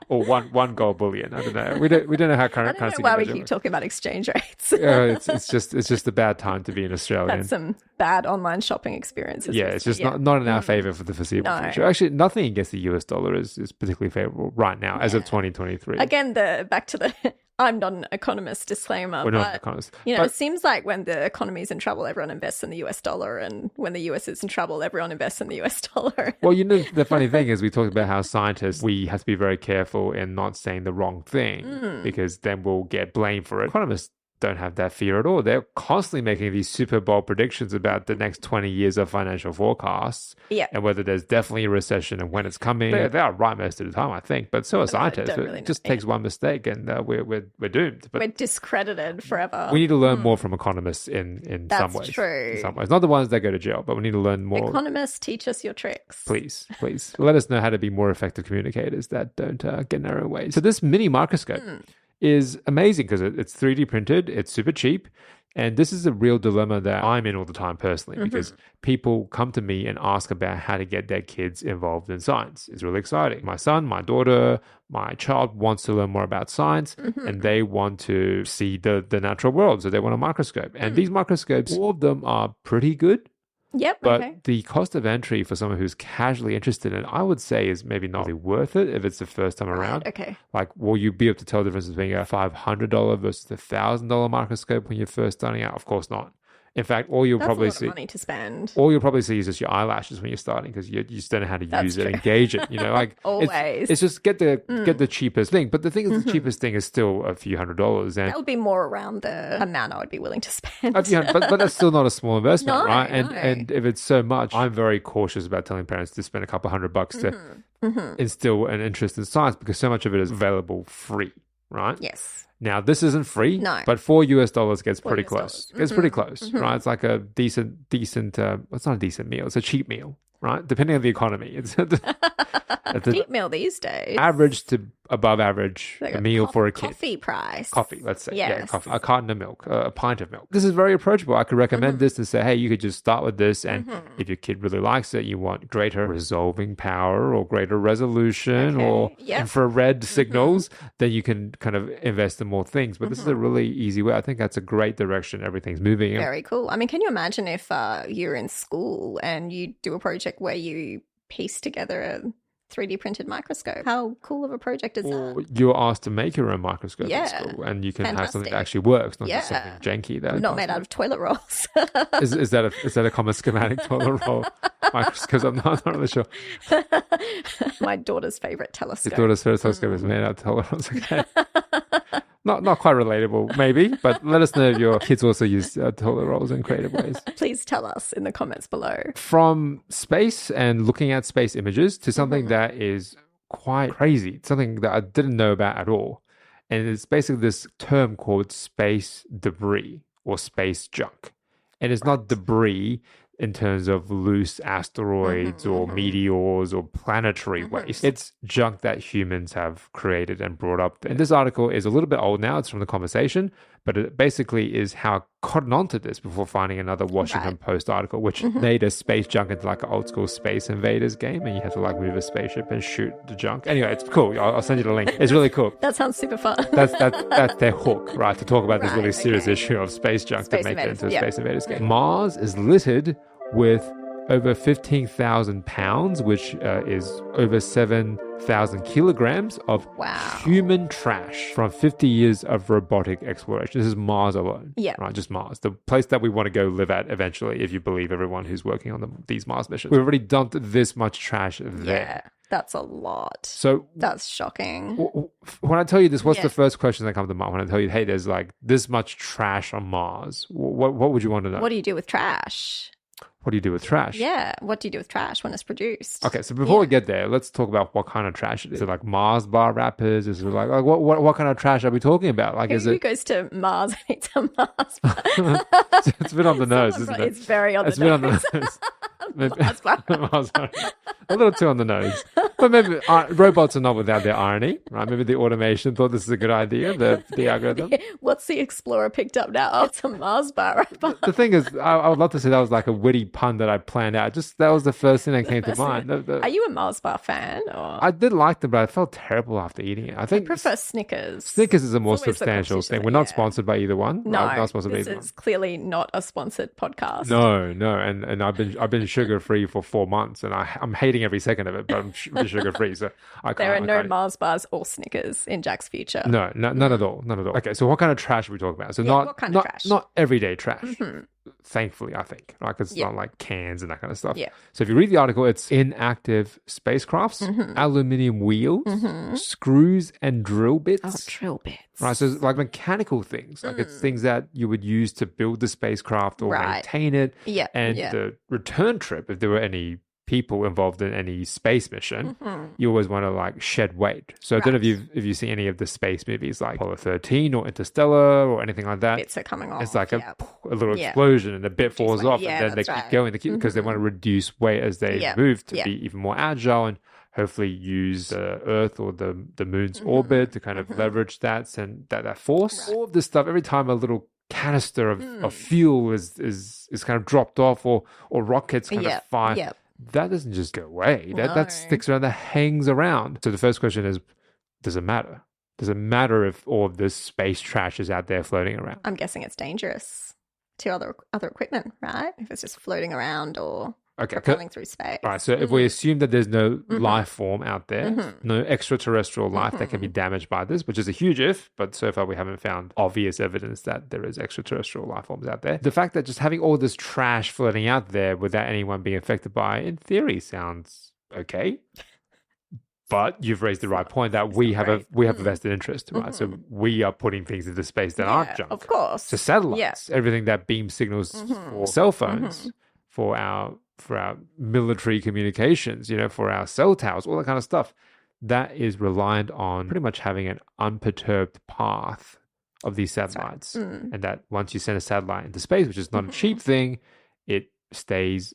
Or one gold bullion. I don't know. We don't know how current currency. Why we keep talking about exchange rates. It's just a bad time to be an Australian. Had some bad online shopping experiences. Yeah, it's just not in our favor for the foreseeable future. Actually, nothing against the US dollar is particularly favorable right now as of 2023. Again, back to the I'm not an economist disclaimer. We're not economists. It seems like when the economy is in trouble, everyone invests in the US dollar. And when the US is in trouble, everyone invests in the US dollar. Well, the funny thing is we talked about how scientists, we have to be very careful in not saying the wrong thing because then we'll get blamed for it. Economists don't have that fear at all. They're constantly making these super bold predictions about the next 20 years of financial forecasts and whether there's definitely a recession and when it's coming. They are right most of the time, I think, but so are scientists. It just takes one mistake and we're doomed. But we're discredited forever. We need to learn more from economists in some ways. That's true. In some ways. Not the ones that go to jail, but we need to learn more. Economists, teach us your tricks. Please. Let us know how to be more effective communicators that don't get in our own ways. So this mini microscope is amazing because it's 3D printed, it's super cheap, and this is a real dilemma that I'm in all the time personally because people come to me and ask about how to get their kids involved in science. It's really exciting. My son, my daughter, my child wants to learn more about science and they want to see the natural world, so they want a microscope. And these microscopes, all of them are pretty good. Yep. But the cost of entry for someone who's casually interested in it, I would say, is maybe not really worth it if it's the first time around. Okay. Like, will you be able to tell the difference between a $500 versus a $1,000 microscope when you're first starting out? Of course not. In fact, all you'll probably see, money to spend. All you'll probably see is just your eyelashes when you're starting because you just don't know how to use it, engage it. Like always, it's just get the cheapest thing. But the thing is, the cheapest thing is still a few $100s, and that would be more around the amount I would be willing to spend. but that's still not a small investment, right? And if it's so much, I'm very cautious about telling parents to spend a couple $100 to instill an interest in science because so much of it is available free, right? Yes. Now, this isn't free, but $4 gets pretty close. It's pretty close, right? It's like a decent, it's not a decent meal. It's a cheap meal, right? Depending on the economy. It's a cheap meal these days. Average to above average like meal for a kid. Coffee price. Coffee, let's say. Yes. Yeah, coffee. A carton of milk, a pint of milk. This is very approachable. I could recommend this and say, hey, you could just start with this. And if your kid really likes it, you want greater resolving power or greater resolution or infrared signals, then you can kind of invest in more things. But this is a really easy way. I think that's a great direction everything's moving in. Very cool. I mean, can you imagine if you're in school and you do a project where you piece together a 3D printed microscope? How cool of a project is that? You're asked to make your own microscope in school, and you can have something that actually works, not just something janky. Not made out of toilet rolls. is that a common schematic toilet roll microscope? I'm not really sure. My daughter's favorite telescope. Your daughter's favorite telescope is made out of toilet rolls. Okay. Not quite relatable, maybe, but let us know if your kids also use toilet rolls in creative ways. Please tell us in the comments below. From space and looking at space images to something that is quite crazy, something that I didn't know about at all. And it's basically this term called space debris or space junk. And it's not debris in terms of loose asteroids or meteors or planetary waste. It's junk that humans have created and brought up. And this article is a little bit old now. It's from The Conversation, but it basically is how I cotton onto this before finding another Washington Post article, which made a space junk into like an old school Space Invaders game, and you had to like move a spaceship and shoot the junk. Anyway, it's cool. I'll send you the link. It's really cool. That sounds super fun. That's their hook, right? To talk about this really serious issue of space junk to make it into a Space Invaders game. Mars is littered with over 15,000 pounds, which is over 7,000 kilograms of human trash from 50 years of robotic exploration. This is Mars alone. Yeah. Right, just Mars. The place that we want to go live at eventually, if you believe everyone who's working on these Mars missions. We've already dumped this much trash there. Yeah, that's a lot. So that's shocking. When I tell you this, what's the first question that comes to mind? When I tell you, hey, there's like this much trash on Mars, what would you want to know? What do you do with trash? What do you do with trash? Yeah, what do you do with trash when it's produced? Okay, so before we get there, let's talk about what kind of trash it is. Is it like Mars bar wrappers? Is it like what kind of trash are we talking about? Like, who goes to Mars and eats a Mars bar? It's a bit on the nose, isn't it? It's very on the nose. It's a bit on the nose. Mars bar. A little too on the nose. But maybe robots are not without their irony, right? Maybe the automation thought this is a good idea, the algorithm. What's the Explorer picked up now? Oh, it's a Mars bar wrapper. The thing is, I would love to say that was like a witty pun that I planned out. Just that was the first thing that came to mind. Are you a Mars bar fan? Or? I did like them, but I felt terrible after eating it. I prefer Snickers. Snickers is a more substantial thing. We're not sponsored by either one. No, not sponsored by either this is clearly not a sponsored podcast. No, and I've been sugar free for 4 months, and I'm hating every second of it. But I'm sugar free, so I can't. There are no Mars bars or Snickers in Jack's future. No, none at all, none at all. Okay, so what kind of trash are we talking about? So what kind of trash? Not everyday trash. Thankfully, I think, right? Because it's not like cans and that kind of stuff. Yeah. So if you read the article, it's inactive spacecrafts, aluminium wheels, screws and drill bits. Oh, drill bits. Right, so it's like mechanical things. Like it's things that you would use to build the spacecraft or maintain it. Yeah. And the return trip, if there were any people involved in any space mission, you always want to like shed weight. So I don't know if you see any of the space movies like Apollo 13 or Interstellar or anything like that. Bits are coming off. It's like a little explosion and the bit falls off, and then they keep going because they want to reduce weight as they move to be even more agile and hopefully use the Earth or the moon's orbit to kind of leverage that force. All of this stuff, every time a little canister of fuel is kind of dropped off or rockets kind of fire, that doesn't just go away. That sticks around, that hangs around. So the first question is, does it matter? Does it matter if all of this space trash is out there floating around? I'm guessing it's dangerous to other equipment, right? If it's just floating around or propelling through space. All right, so if we assume that there's no life form out there, no extraterrestrial life that can be damaged by this, which is a huge if, but so far we haven't found obvious evidence that there is extraterrestrial life forms out there. The fact that just having all this trash floating out there without anyone being affected by it, in theory, sounds okay. But you've raised the right point that we have a vested interest, right? So we are putting things into space that aren't junk. Of course. So satellites, everything that beams signals for cell phones, for our military communications, for our cell towers, all that kind of stuff, that is reliant on pretty much having an unperturbed path of these satellites. And that once you send a satellite into space, which is not a cheap thing, it stays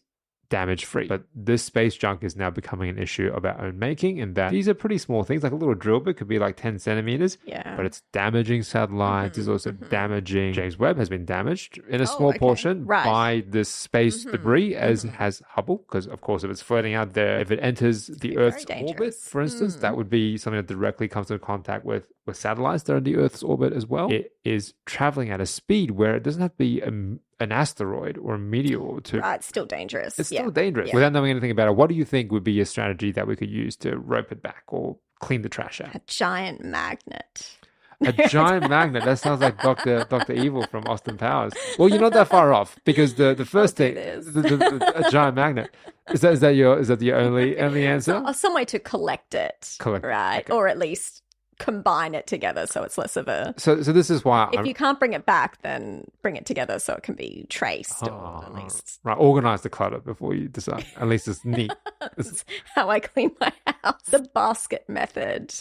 damage-free. But this space junk is now becoming an issue of our own making, and that these are pretty small things. Like a little drill bit could be like 10 centimeters, but it's damaging satellites. It's also damaging. James Webb has been damaged in a small portion by this space debris, as has Hubble, because of course if it's floating out there, if it enters the Earth's orbit, for instance, that would be something that directly comes into contact with satellites that are in the Earth's orbit as well. It is traveling at a speed where it doesn't have to be an asteroid or a meteor to... Right, it's still dangerous. It's still dangerous. Yeah. Without knowing anything about it, what do you think would be a strategy that we could use to rope it back or clean the trash out? A giant magnet. A giant magnet? That sounds like Dr. Evil from Austin Powers. Well, you're not that far off, because the first thing, a giant magnet. Is that your only answer? Some way to collect it, right? Okay. Or at least combine it together so it's less of a... So this is why... If you can't bring it back, then bring it together so it can be traced, or at least... Right, organise the clutter before you decide. At least it's neat. This is how I clean my house. house. The basket method.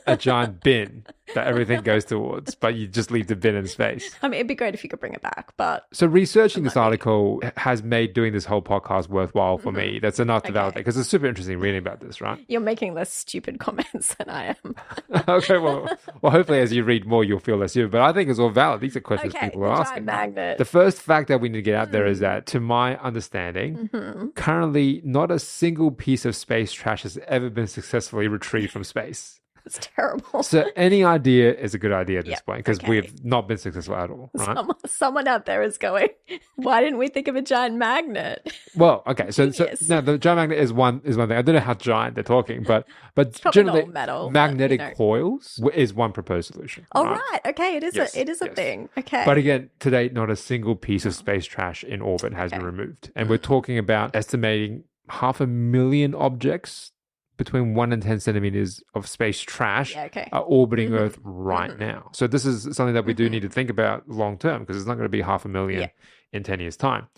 A giant bin that everything goes towards, but you just leave the bin in space. I mean, it'd be great if you could bring it back, but... So researching this article has made doing this whole podcast worthwhile for me. That's enough to validate, because it's super interesting reading about this, right? You're making less stupid comments than I am. Okay, well, hopefully as you read more, you'll feel less stupid. But I think it's all valid. These are questions people are asking. Magnet. The first fact that we need to get out there is that, to my understanding, currently not a single piece of space trash has ever been successfily retrieved from space. It's terrible. So any idea is a good idea at this point, because we've not been successful at all, right? Someone out there is going, why didn't we think of a giant magnet? Well, okay, so no, the giant magnet is one thing. I don't know how giant they're talking, but generally metal, magnetic coils is one proposed solution. Oh, right. Okay, it is a thing. Okay. But again, to date, not a single piece of space trash in orbit has been removed. And we're talking about estimating 500,000 objects between 1 and 10 centimeters of space trash are orbiting Earth right now. So this is something that we do need to think about long term, because it's not going to be 500,000 in 10 years' time.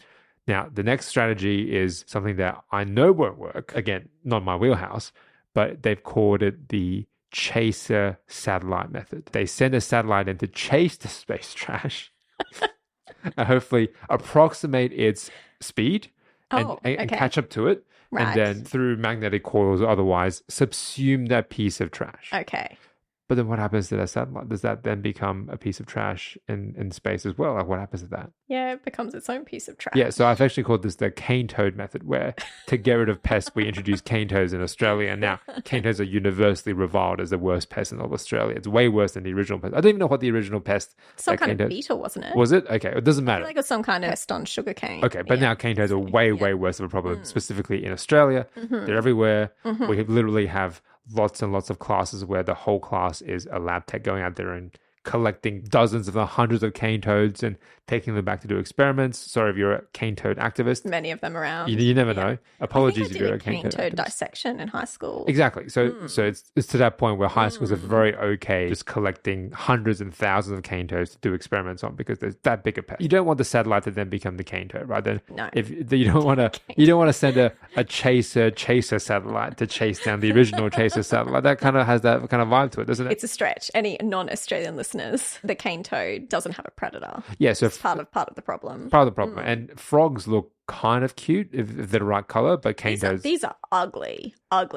Now, the next strategy is something that I know won't work. Again, not my wheelhouse, but they've called it the chaser satellite method. They send a satellite in to chase the space trash and hopefully approximate its speed and catch up to it. Right. And then through magnetic coils or otherwise, subsume that piece of trash. Okay. But then what happens to that satellite? Does that then become a piece of trash in space as well? Like, what happens to that? Yeah, it becomes its own piece of trash. Yeah, so I've actually called this the cantoad method, where to get rid of pests, we introduced cantoads in Australia. And now cantoads are universally reviled as the worst pest in all of Australia. It's way worse than the original pest. I don't even know what the original pest... Some kind of beetle, wasn't it? Was it? Okay, it doesn't matter. I feel like it was some kind of pest on sugarcane. Okay, but now cantoads are way worse of a problem, specifically in Australia. They're everywhere. We literally have lots and lots of classes where the whole class is a lab tech going out there and collecting dozens of the hundreds of cantoads and taking them back to do experiments. Sorry if you're a cantoad activist. Many of them around. You never know. Apologies if you're a cantoad dissection in high school. Exactly. So it's to that point where high schools are very okay just collecting hundreds and thousands of cantoads to do experiments on, because there's that big a pest. You don't want the satellite to then become the cantoad, right? Then if you don't want to send a chaser satellite to chase down the original chaser satellite. That kind of has that kind of vibe to it, doesn't it? It's a stretch. Any non-Australian listeners, the cantoad doesn't have a predator. Yeah, so it's part of the problem. Part of the problem. And frogs look kind of cute if they're the right color, but cantoads... These are ugly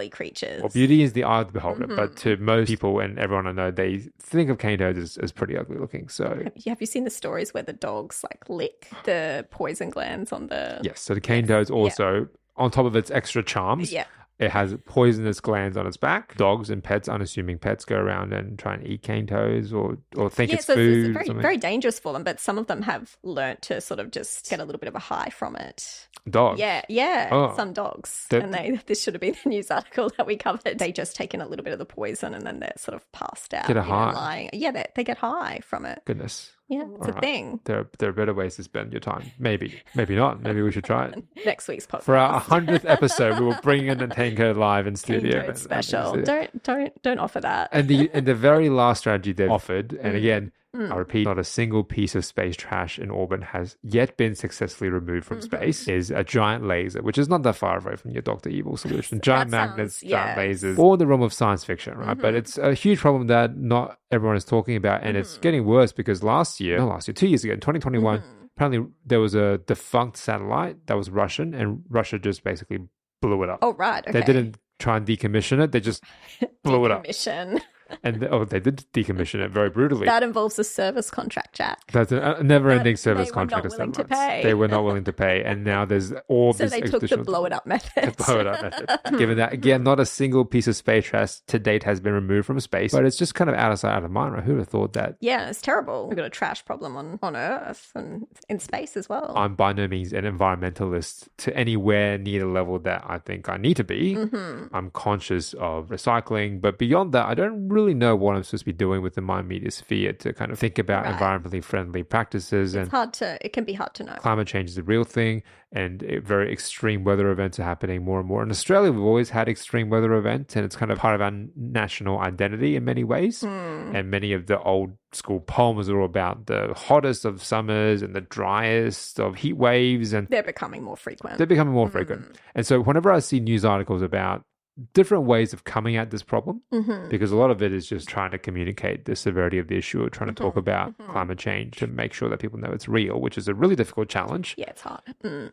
creatures. Well, beauty is the eye of the beholder, but to most people and everyone I know, they think of cantoads as pretty ugly looking. So have you seen the stories where the dogs lick the poison glands on the... Yes, so the cantoads also, on top of its extra charms... It has poisonous glands on its back. Dogs and pets, unassuming pets, go around and try and eat cantoads or think it's food. It's very dangerous for them, but some of them have learnt to sort of just get a little bit of a high from it. Dogs? Yeah. Some dogs. This should have been the news article that we covered. They just take in a little bit of the poison and then they're sort of passed out. Get a high. They get high from it. Goodness. Yeah, it's a thing. There are better ways to spend your time. Maybe not. Maybe we should try it. Next week's podcast. For our 100th episode, we will bring in a Tango live in studio. Tango special. Don't offer that. And the very last strategy they've offered, and again, I repeat, not a single piece of space trash in orbit has yet been successfully removed from space, is a giant laser, which is not that far away from your Dr. Evil solution. Giant magnets, giant lasers, all in the realm of science fiction, right? But it's a huge problem that not everyone is talking about, and it's getting worse because 2 years ago, in 2021, apparently there was a defunct satellite that was Russian, and Russia just basically blew it up. Oh, right. Okay. They didn't try and decommission it, they just blew it up. And they did decommission it very brutally. That involves a service contract, Jack. That's a never-ending service contract. They were not willing to pay. And now there's all this... So they took the blow-it-up method. Given that, again, not a single piece of space trash to date has been removed from space. But it's just kind of out of sight, out of mind, right? Who would have thought that? Yeah, it's terrible. We've got a trash problem on Earth and in space as well. I'm by no means an environmentalist to anywhere near the level that I think I need to be. I'm conscious of recycling. But beyond that, I don't really know what I'm supposed to be doing within my immediate sphere to kind of think about environmentally friendly practices. It can be hard to know. Climate change is a real thing, and very extreme weather events are happening more and more. In Australia, we've always had extreme weather events, and it's kind of part of our national identity in many ways. And many of the old school poems are all about the hottest of summers and the driest of heat waves, and they're becoming more frequent. And so whenever I see news articles about different ways of coming at this problem, because a lot of it is just trying to communicate the severity of the issue or trying to talk about climate change to make sure that people know it's real, which is a really difficult challenge. Yeah, it's hard.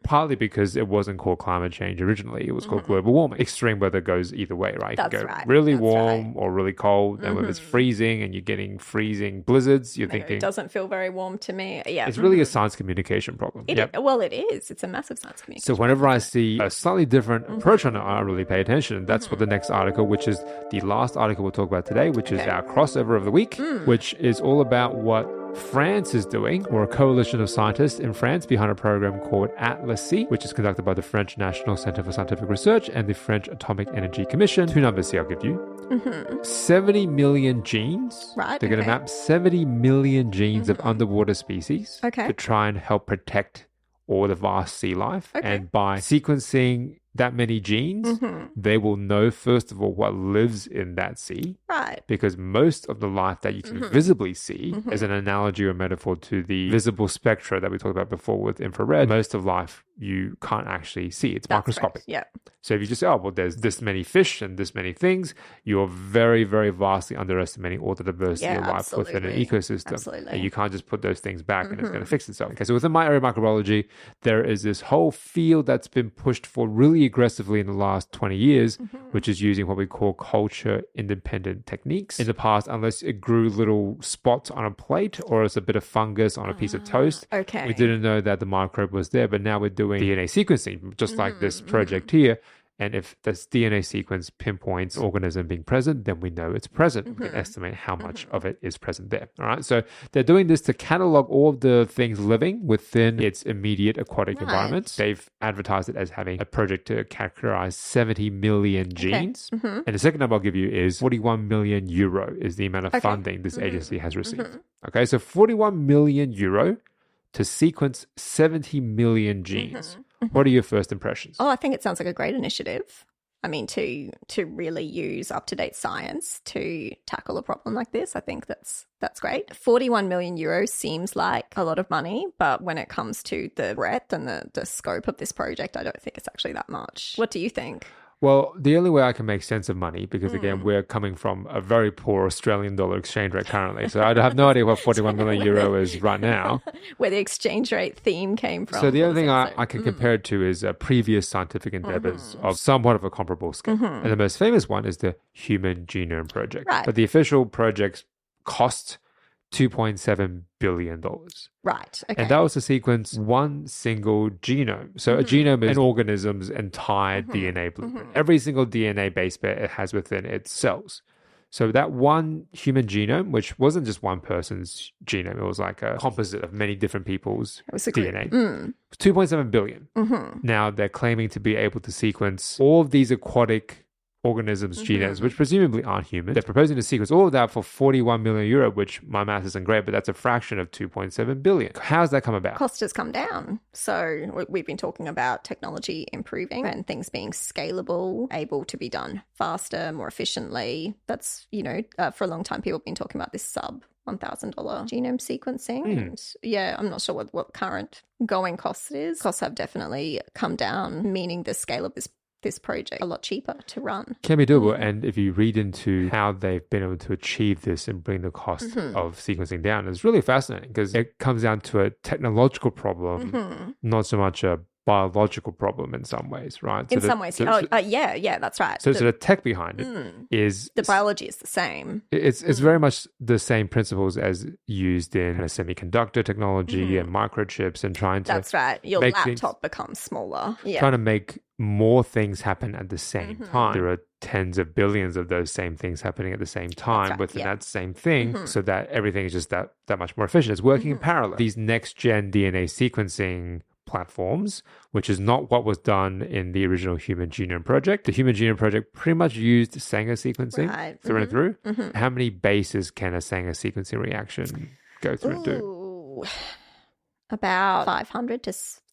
Partly because it wasn't called climate change originally. It was called global warming. Extreme weather goes either way, right? That's you can go right. really That's warm right. or really cold. And when it's freezing and you're getting freezing blizzards, you're thinking... It doesn't feel very warm to me. Yeah. It's really a science communication problem. Well, it is. It's a massive science communication. So whenever I see a slightly different approach on it, I really pay attention. And that's what the next article, which is the last article we'll talk about today, which is our crossover of the week, which is all about what France is doing, or a coalition of scientists in France behind a program called Atlas-C, which is conducted by the French National Center for Scientific Research and the French Atomic Energy Commission. Two numbers here I'll give you. 70 million genes. Right. They're going to map 70 million genes of underwater species to try and help protect all the vast sea life. And by sequencing that many genes, they will know, first of all, what lives in that sea. Right. Because most of the life that you can visibly see is an analogy or metaphor to the visible spectra that we talked about before with infrared. Most of life you can't actually see. It's microscopic. Right. Yeah. So if you just say, oh, well, there's this many fish and this many things, you're very, very vastly underestimating all the diversity of life within an ecosystem. Absolutely. And you can't just put those things back and it's going to fix itself. Okay, so within my area of microbiology, there is this whole field that's been pushed for really aggressively in the last 20 years, which is using what we call culture-independent techniques. In the past, unless it grew little spots on a plate or it's a bit of fungus on a piece of toast, we didn't know that the microbe was there. But now we're doing DNA sequencing, just like this project here. And if this DNA sequence pinpoints organism being present, then we know it's present. We can estimate how much of it is present there. All right. So they're doing this to catalog all of the things living within its immediate aquatic environments. They've advertised it as having a project to categorize 70 million genes. And the second number I'll give you is 41 million euro is the amount of funding this agency has received. Okay. So 41 million euro to sequence 70 million genes. What are your first impressions? Oh, I think it sounds like a great initiative. I mean, to really use up-to-date science to tackle a problem like this, I think that's great. 41 million euros seems like a lot of money, but when it comes to the breadth and the scope of this project, I don't think it's actually that much. What do you think? Well, the only way I can make sense of money, because again, we're coming from a very poor Australian dollar exchange rate currently. So I have no idea what 41 million euro is right now. Where the exchange rate theme came from. So the only thing I can compare it to is previous scientific endeavors of somewhat of a comparable scale. And the most famous one is the Human Genome Project. Right. But the official project cost $2.7 billion. Right. Okay. And that was to sequence one single genome. So a genome is an organism's entire DNA blueprint. Every single DNA base pair it has within its cells. So that one human genome, which wasn't just one person's genome, it was like a composite of many different people's DNA. 2.7 billion. Now they're claiming to be able to sequence all of these aquatic organisms' genomes, which presumably aren't human. They're proposing to sequence all of that for 41 million euro, which my math isn't great, but that's a fraction of 2.7 billion. How's that come about? Cost has come down. So we've been talking about technology improving and things being scalable, able to be done faster, more efficiently. That's, for a long time, people have been talking about this sub $1,000 genome sequencing. And yeah, I'm not sure what current going cost is. Costs have definitely come down, meaning the scale of this project a lot cheaper to run. Can be doable. And if you read into how they've been able to achieve this and bring the cost of sequencing down, it's really fascinating because it comes down to a technological problem, not so much a biological problem in some ways, right? In some ways, yeah, that's right. So the tech behind it is... The biology is the same. It's very much the same principles as used in semiconductor technology and microchips and trying to... That's right. Your laptop becomes smaller. Yeah. Trying to make more things happen at the same time. There are tens of billions of those same things happening at the same time within that same thing so that everything is just that much more efficient. It's working in parallel. These next-gen DNA sequencing platforms, which is not what was done in the original Human Genome Project. The Human Genome Project pretty much used Sanger sequencing through and through. How many bases can a Sanger sequencing reaction go through and do? About 500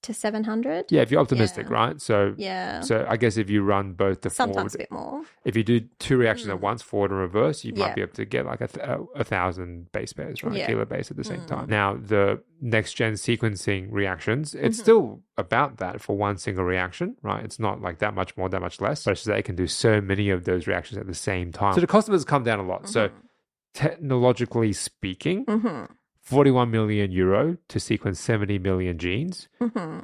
to to 700. Yeah, if you're optimistic, Yeah. right? So Yeah. so I guess if you run both the Sometimes forward, a bit more. if you do two reactions at once, forward and reverse, you might Yeah. be able to get like 1,000 base pairs, right? Yeah. Kilobase at the same time. Now, the next-gen sequencing reactions, it's still about that for one single reaction, right? It's not like that much more, that much less, but it's just that it can do so many of those reactions at the same time. So the cost of it has come down a lot. So technologically speaking, 41 million euro to sequence 70 million genes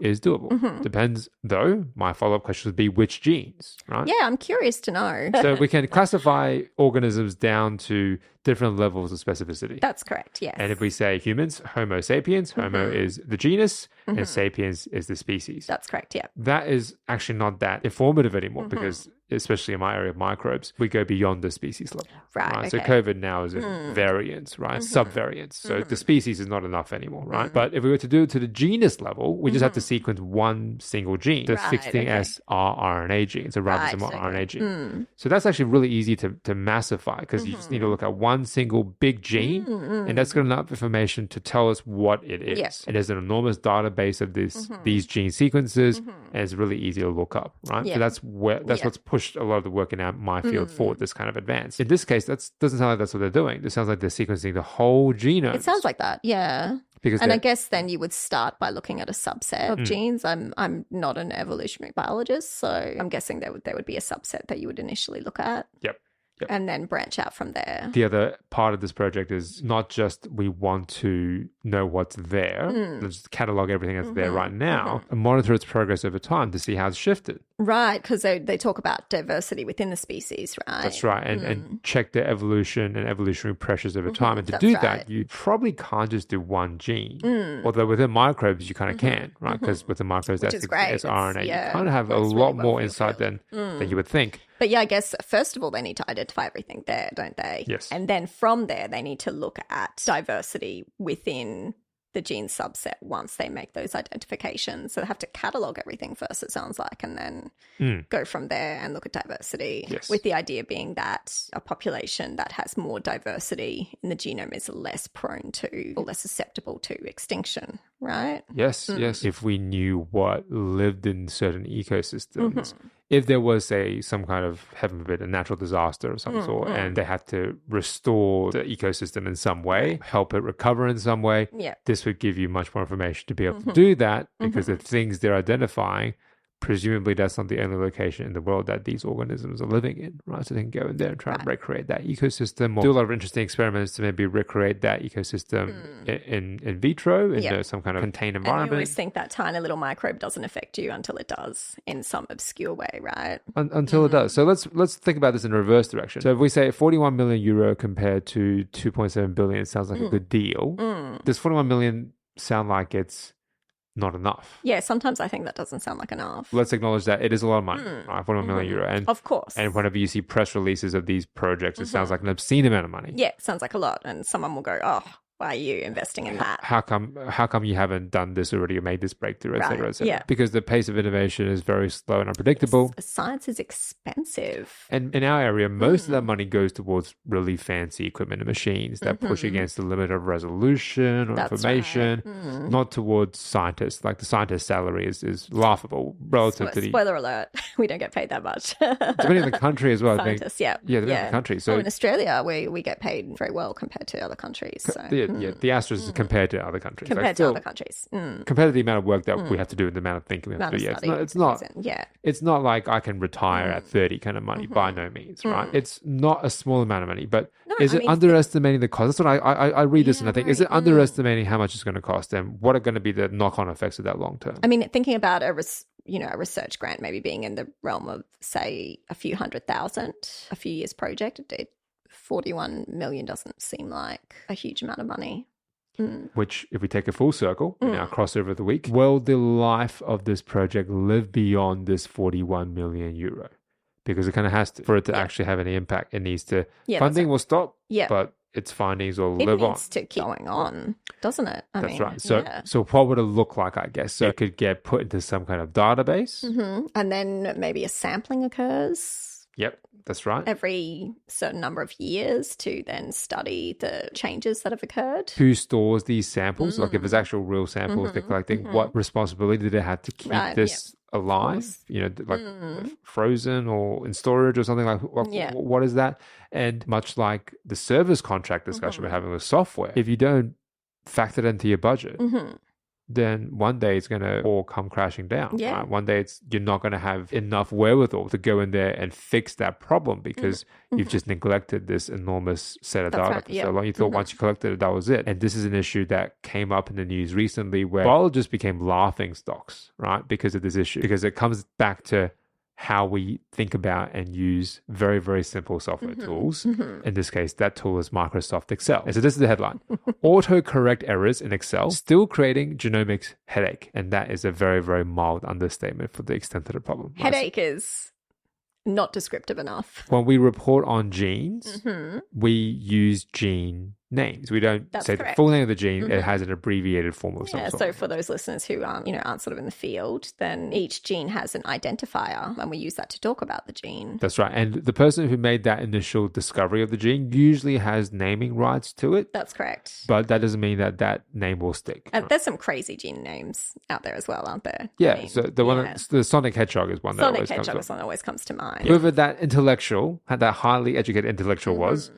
is doable. Depends, though. My follow-up question would be which genes, right? Yeah, I'm curious to know. So we can classify organisms down to different levels of specificity. That's correct, yes. And if we say humans, Homo sapiens, Homo is the genus, and sapiens is the species. That's correct, yeah. That is actually not that informative anymore because, especially in my area of microbes, we go beyond the species level. Right, So okay. COVID now is a variants, right? Subvariants. So the species is not enough anymore, right? But if we were to do it to the genus level, we just have to sequence one single gene, the Right, 16S rRNA gene. It's a ribosomal Right, okay. RNA gene. So that's actually really easy to massify because you just need to look at one single big gene and that's got enough information to tell us what it is. Yeah. And there's an enormous database of these gene sequences and it's really easy to look up, right? Yeah. So that's what's pushed a lot of the work in my field forward, this kind of advance. In this case, that doesn't sound like that's what they're doing. It sounds like they're sequencing the whole genome. It sounds like that, yeah. Because And I guess then you would start by looking at a subset of genes. I'm not an evolutionary biologist, so I'm guessing there would be a subset that you would initially look at. Yep. And then branch out from there. The other part of this project is not just we want to know what's there, let's catalog everything that's there right now, and monitor its progress over time to see how it's shifted. Right, because they talk about diversity within the species, right? That's right, and check the evolution and evolutionary pressures over time. And to That's do right. that, you probably can't just do one gene. Although within microbes, you kind of can, right? Because within microbes, Which that's is great. it's RNA. Yeah, you kind of have a works lot really well more for your insight field. than you would think. But yeah, I guess first of all, they need to identify everything there, don't they? Yes. And then from there, they need to look at diversity within the gene subset once they make those identifications. So they have to catalog everything first, it sounds like, and then go from there and look at diversity. Yes. With the idea being that a population that has more diversity in the genome is less prone to or less susceptible to extinction, right? Yes, yes. If we knew what lived in certain ecosystems, if there was some kind of, heaven forbid, a natural disaster of some sort, and they had to restore the ecosystem in some way, help it recover in some way, this would give you much more information to be able to do that because the things they're identifying, presumably that's not the only location in the world that these organisms are living in, right? So they can go in there and try and recreate that ecosystem or do a lot of interesting experiments to maybe recreate that ecosystem in vitro in some kind of contained And you environment. always think that tiny little microbe doesn't affect you until it does in some obscure way, right? Until it does. So let's think about this in reverse direction. So if we say 41 million euro compared to 2.7 billion sounds like a good deal, does 41 million sound like it's not enough? Yeah, sometimes I think that doesn't sound like enough. Let's acknowledge that it is a lot of money, right? 41 million euro. And Of course. And whenever you see press releases of these projects, it sounds like an obscene amount of money. Yeah, sounds like a lot. And someone will go, oh, why are you investing in that? How come you haven't done this already or made this breakthrough, et cetera, et cetera? Yeah. Because the pace of innovation is very slow and unpredictable. Science is expensive. And in our area, most of that money goes towards really fancy equipment and machines that push against the limit of resolution or That's information, not towards scientists. Like the scientist's salary is laughable relative to the... Spoiler alert, we don't get paid that much. Depending on the country as well, I think. Scientists, yeah. Yeah, depending on the country. So in Australia, we get paid very well compared to other countries. So. the asterisk is compared to other countries. Compared Like, to still, other countries. compared to the amount of work that we have to do and the amount of thinking we have to do. Yeah, it's not like I can retire at 30 kind of money, by no means, right? It's not a small amount of money, but is it underestimating the cost? That's what I read this and I think, is it underestimating how much it's going to cost and what are going to be the knock-on effects of that long term? I mean, thinking about a research grant maybe being in the realm of, say, a few $100,000, a few years project, 41 million doesn't seem like a huge amount of money. Which, if we take a full circle in our crossover of the week, will the life of this project live beyond this 41 million euro? Because it kind of has to, for it to actually have any impact, it needs to, funding will stop, but its findings will live on. It needs to keep going on, doesn't it? That's right. So what would it look like, I guess? So it could get put into some kind of database. And then maybe a sampling occurs. Yep, that's right. every certain number of years to then study the changes that have occurred. Who stores these samples? Like if it's actual real samples they're collecting, what responsibility do they have to keep this alive? You know, like frozen or in storage or something like what is that? And much like the service contract discussion we're having with software, if you don't factor it into your budget, then one day it's going to all come crashing down. Right? One day you're not going to have enough wherewithal to go in there and fix that problem because you've just neglected this enormous set of data for so long. You thought once you collected it, that was it. And this is an issue that came up in the news recently where biologists became laughing stocks, right? Because of this issue. Because it comes back to how we think about and use very, very simple software tools. In this case, that tool is Microsoft Excel. And so this is the headline. Autocorrect errors in Excel still creating genomics headache. And that is a very, very mild understatement for the extent of the problem. Headache is not descriptive enough. When we report on genes, we use gene names. We don't say the full name of the gene. It has an abbreviated form of some sort. So for those listeners who aren't sort of in the field, then each gene has an identifier and we use that to talk about the gene. That's right. And the person who made that initial discovery of the gene usually has naming rights to it. That's correct. But that doesn't mean that that name will stick. And there's some crazy gene names out there as well, aren't there? Yeah. I mean, so the Sonic Hedgehog is one that always comes to mind. Whoever that intellectual, that highly educated intellectual was,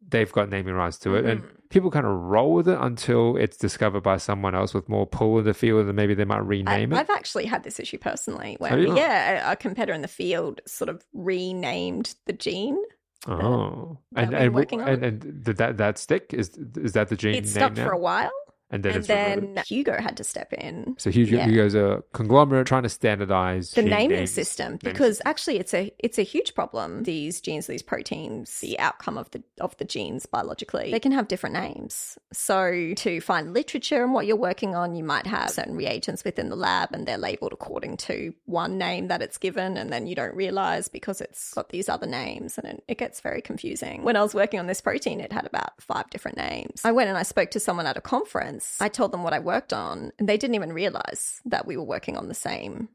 they've got naming rights to it. And people kind of roll with it until it's discovered by someone else with more pull in the field, and maybe they might rename it. I've actually had this issue personally where, a competitor in the field sort of renamed the gene. Oh. And did that stick? Is that the gene name? It stuck for a while. And then Hugo had to step in. So Hugo's a conglomerate trying to standardize the naming system because actually it's a huge problem. These genes, these proteins, the outcome of the genes biologically, they can have different names. So to find literature and what you're working on, you might have certain reagents within the lab and they're labeled according to one name that it's given, and then you don't realize because it's got these other names, and it gets very confusing. When I was working on this protein, it had about 5 different names. I went and I spoke to someone at a conference. I told them what I worked on, and they didn't even realize that we were working on the same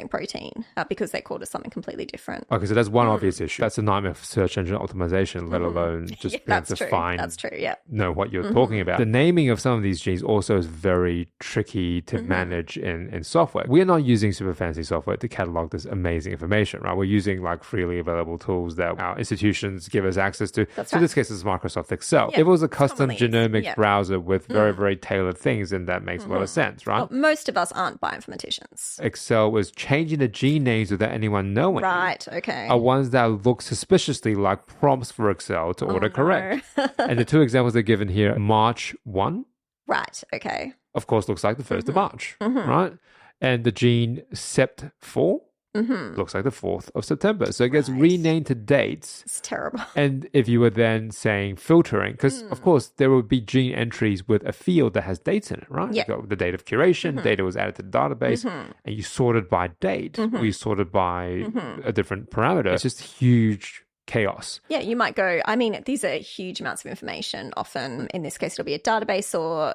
protein because they called it something completely different. Okay, so that's one obvious issue. That's a nightmare for search engine optimization, let alone just being able to find. That's true. Yeah, know what you're talking about. The naming of some of these genes also is very tricky to manage in software. We're not using super fancy software to catalog this amazing information, right? We're using like freely available tools that our institutions give us access to. So in this case, it's Microsoft Excel. If it was a custom genomics browser with very, very tailored things, and that makes a lot of sense, right? Well, most of us aren't bioinformaticians. Excel was changing the gene names without anyone knowing. Right, okay. Are ones that look suspiciously like prompts for Excel to autocorrect. No. And the 2 examples they're given here, March 1. Right, okay. Of course, looks like the 1st of March, right? And the gene Sept4 looks like the 4th of September. So it gets renamed to dates. It's terrible. And if you were then saying filtering, because of course there would be gene entries with a field that has dates in it, right? Yeah. You got the date of curation, data was added to the database, and you sorted by date, or you sorted by a different parameter. It's just huge chaos. Yeah, you might go, I mean, these are huge amounts of information. Often, in this case, it'll be a database or,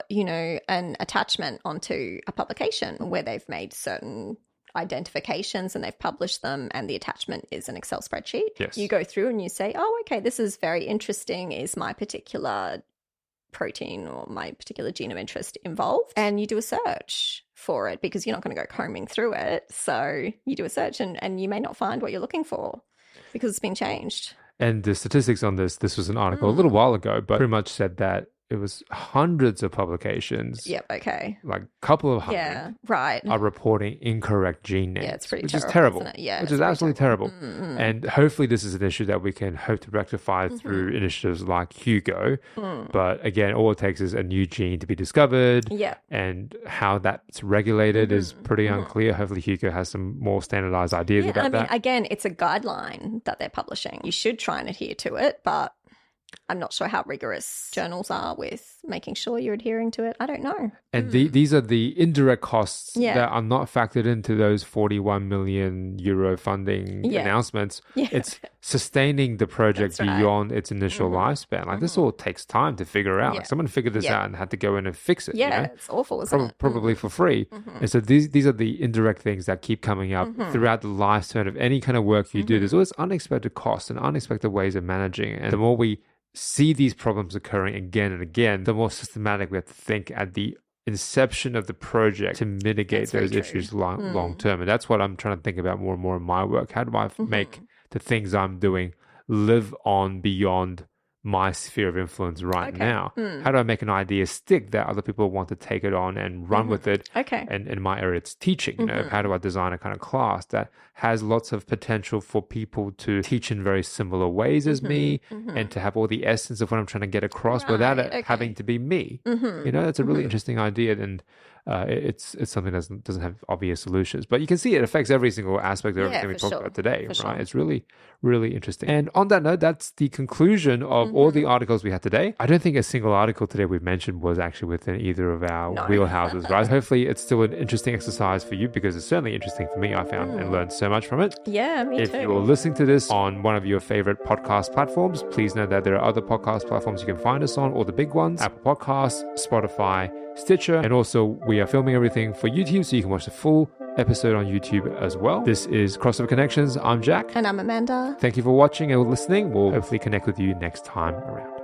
an attachment onto a publication where they've made certain identifications and they've published them, and the attachment is an Excel spreadsheet. Yes. You go through and you say, oh, okay, this is very interesting. Is my particular protein or my particular gene of interest involved? And you do a search for it because you're not going to go combing through it. So you do a search and you may not find what you're looking for because it's been changed. And the statistics on this was an article a little while ago, but pretty much said that it was hundreds of publications. Yep, okay. Like a couple of hundred. Yeah, right. Are reporting incorrect gene names. Yeah, it's pretty which terrible. Is terrible. Isn't it? Yeah, which is absolutely terrible. And hopefully this is an issue that we can hope to rectify through initiatives like Hugo. But again, all it takes is a new gene to be discovered. Yeah. And how that's regulated is pretty unclear. Hopefully Hugo has some more standardized ideas about that. Again, it's a guideline that they're publishing. You should try and adhere to it, but I'm not sure how rigorous journals are with making sure you're adhering to it. I don't know. And these are the indirect costs Yeah. that are not factored into those 41 million euro funding announcements. Yeah. It's sustaining the project That's right. beyond its initial lifespan. Like this all takes time to figure out. Yeah. Like someone figured this out and had to go in and fix it. Yeah, you know? it's awful, isn't it? Probably for free. And so these are the indirect things that keep coming up throughout the lifespan of any kind of work you do. There's always unexpected costs and unexpected ways of managing it. And the more we see these problems occurring again and again, the more systematic we have to think at the inception of the project to mitigate those issues long term. And that's what I'm trying to think about more and more in my work. How do I make the things I'm doing live on beyond my sphere of influence right now? How do I make an idea stick that other people want to take it on and run with it? And in my area, it's teaching. You know, how do I design a kind of class that has lots of potential for people to teach in very similar ways as me and to have all the essence of what I'm trying to get across without it having to be me? You know, that's a really interesting idea. And it's something that doesn't have obvious solutions, but you can see it affects every single aspect of everything we talked about today, right? It's really, really interesting. And on that note, that's the conclusion of all the articles we had today. I don't think a single article today we mentioned was actually within either of our wheelhouses, right? Hopefully it's still an interesting exercise for you because it's certainly interesting for me. I found and learned so much from it. Yeah, me too. If you're listening to this on one of your favorite podcast platforms, please know that there are other podcast platforms you can find us on, all the big ones: Apple Podcasts, Spotify, Stitcher, and also we are filming everything for YouTube, so you can watch the full episode on YouTube as well. This is Crossover Connections. I'm Jack. And I'm Amanda. Thank you for watching and listening. We'll hopefully connect with you next time around.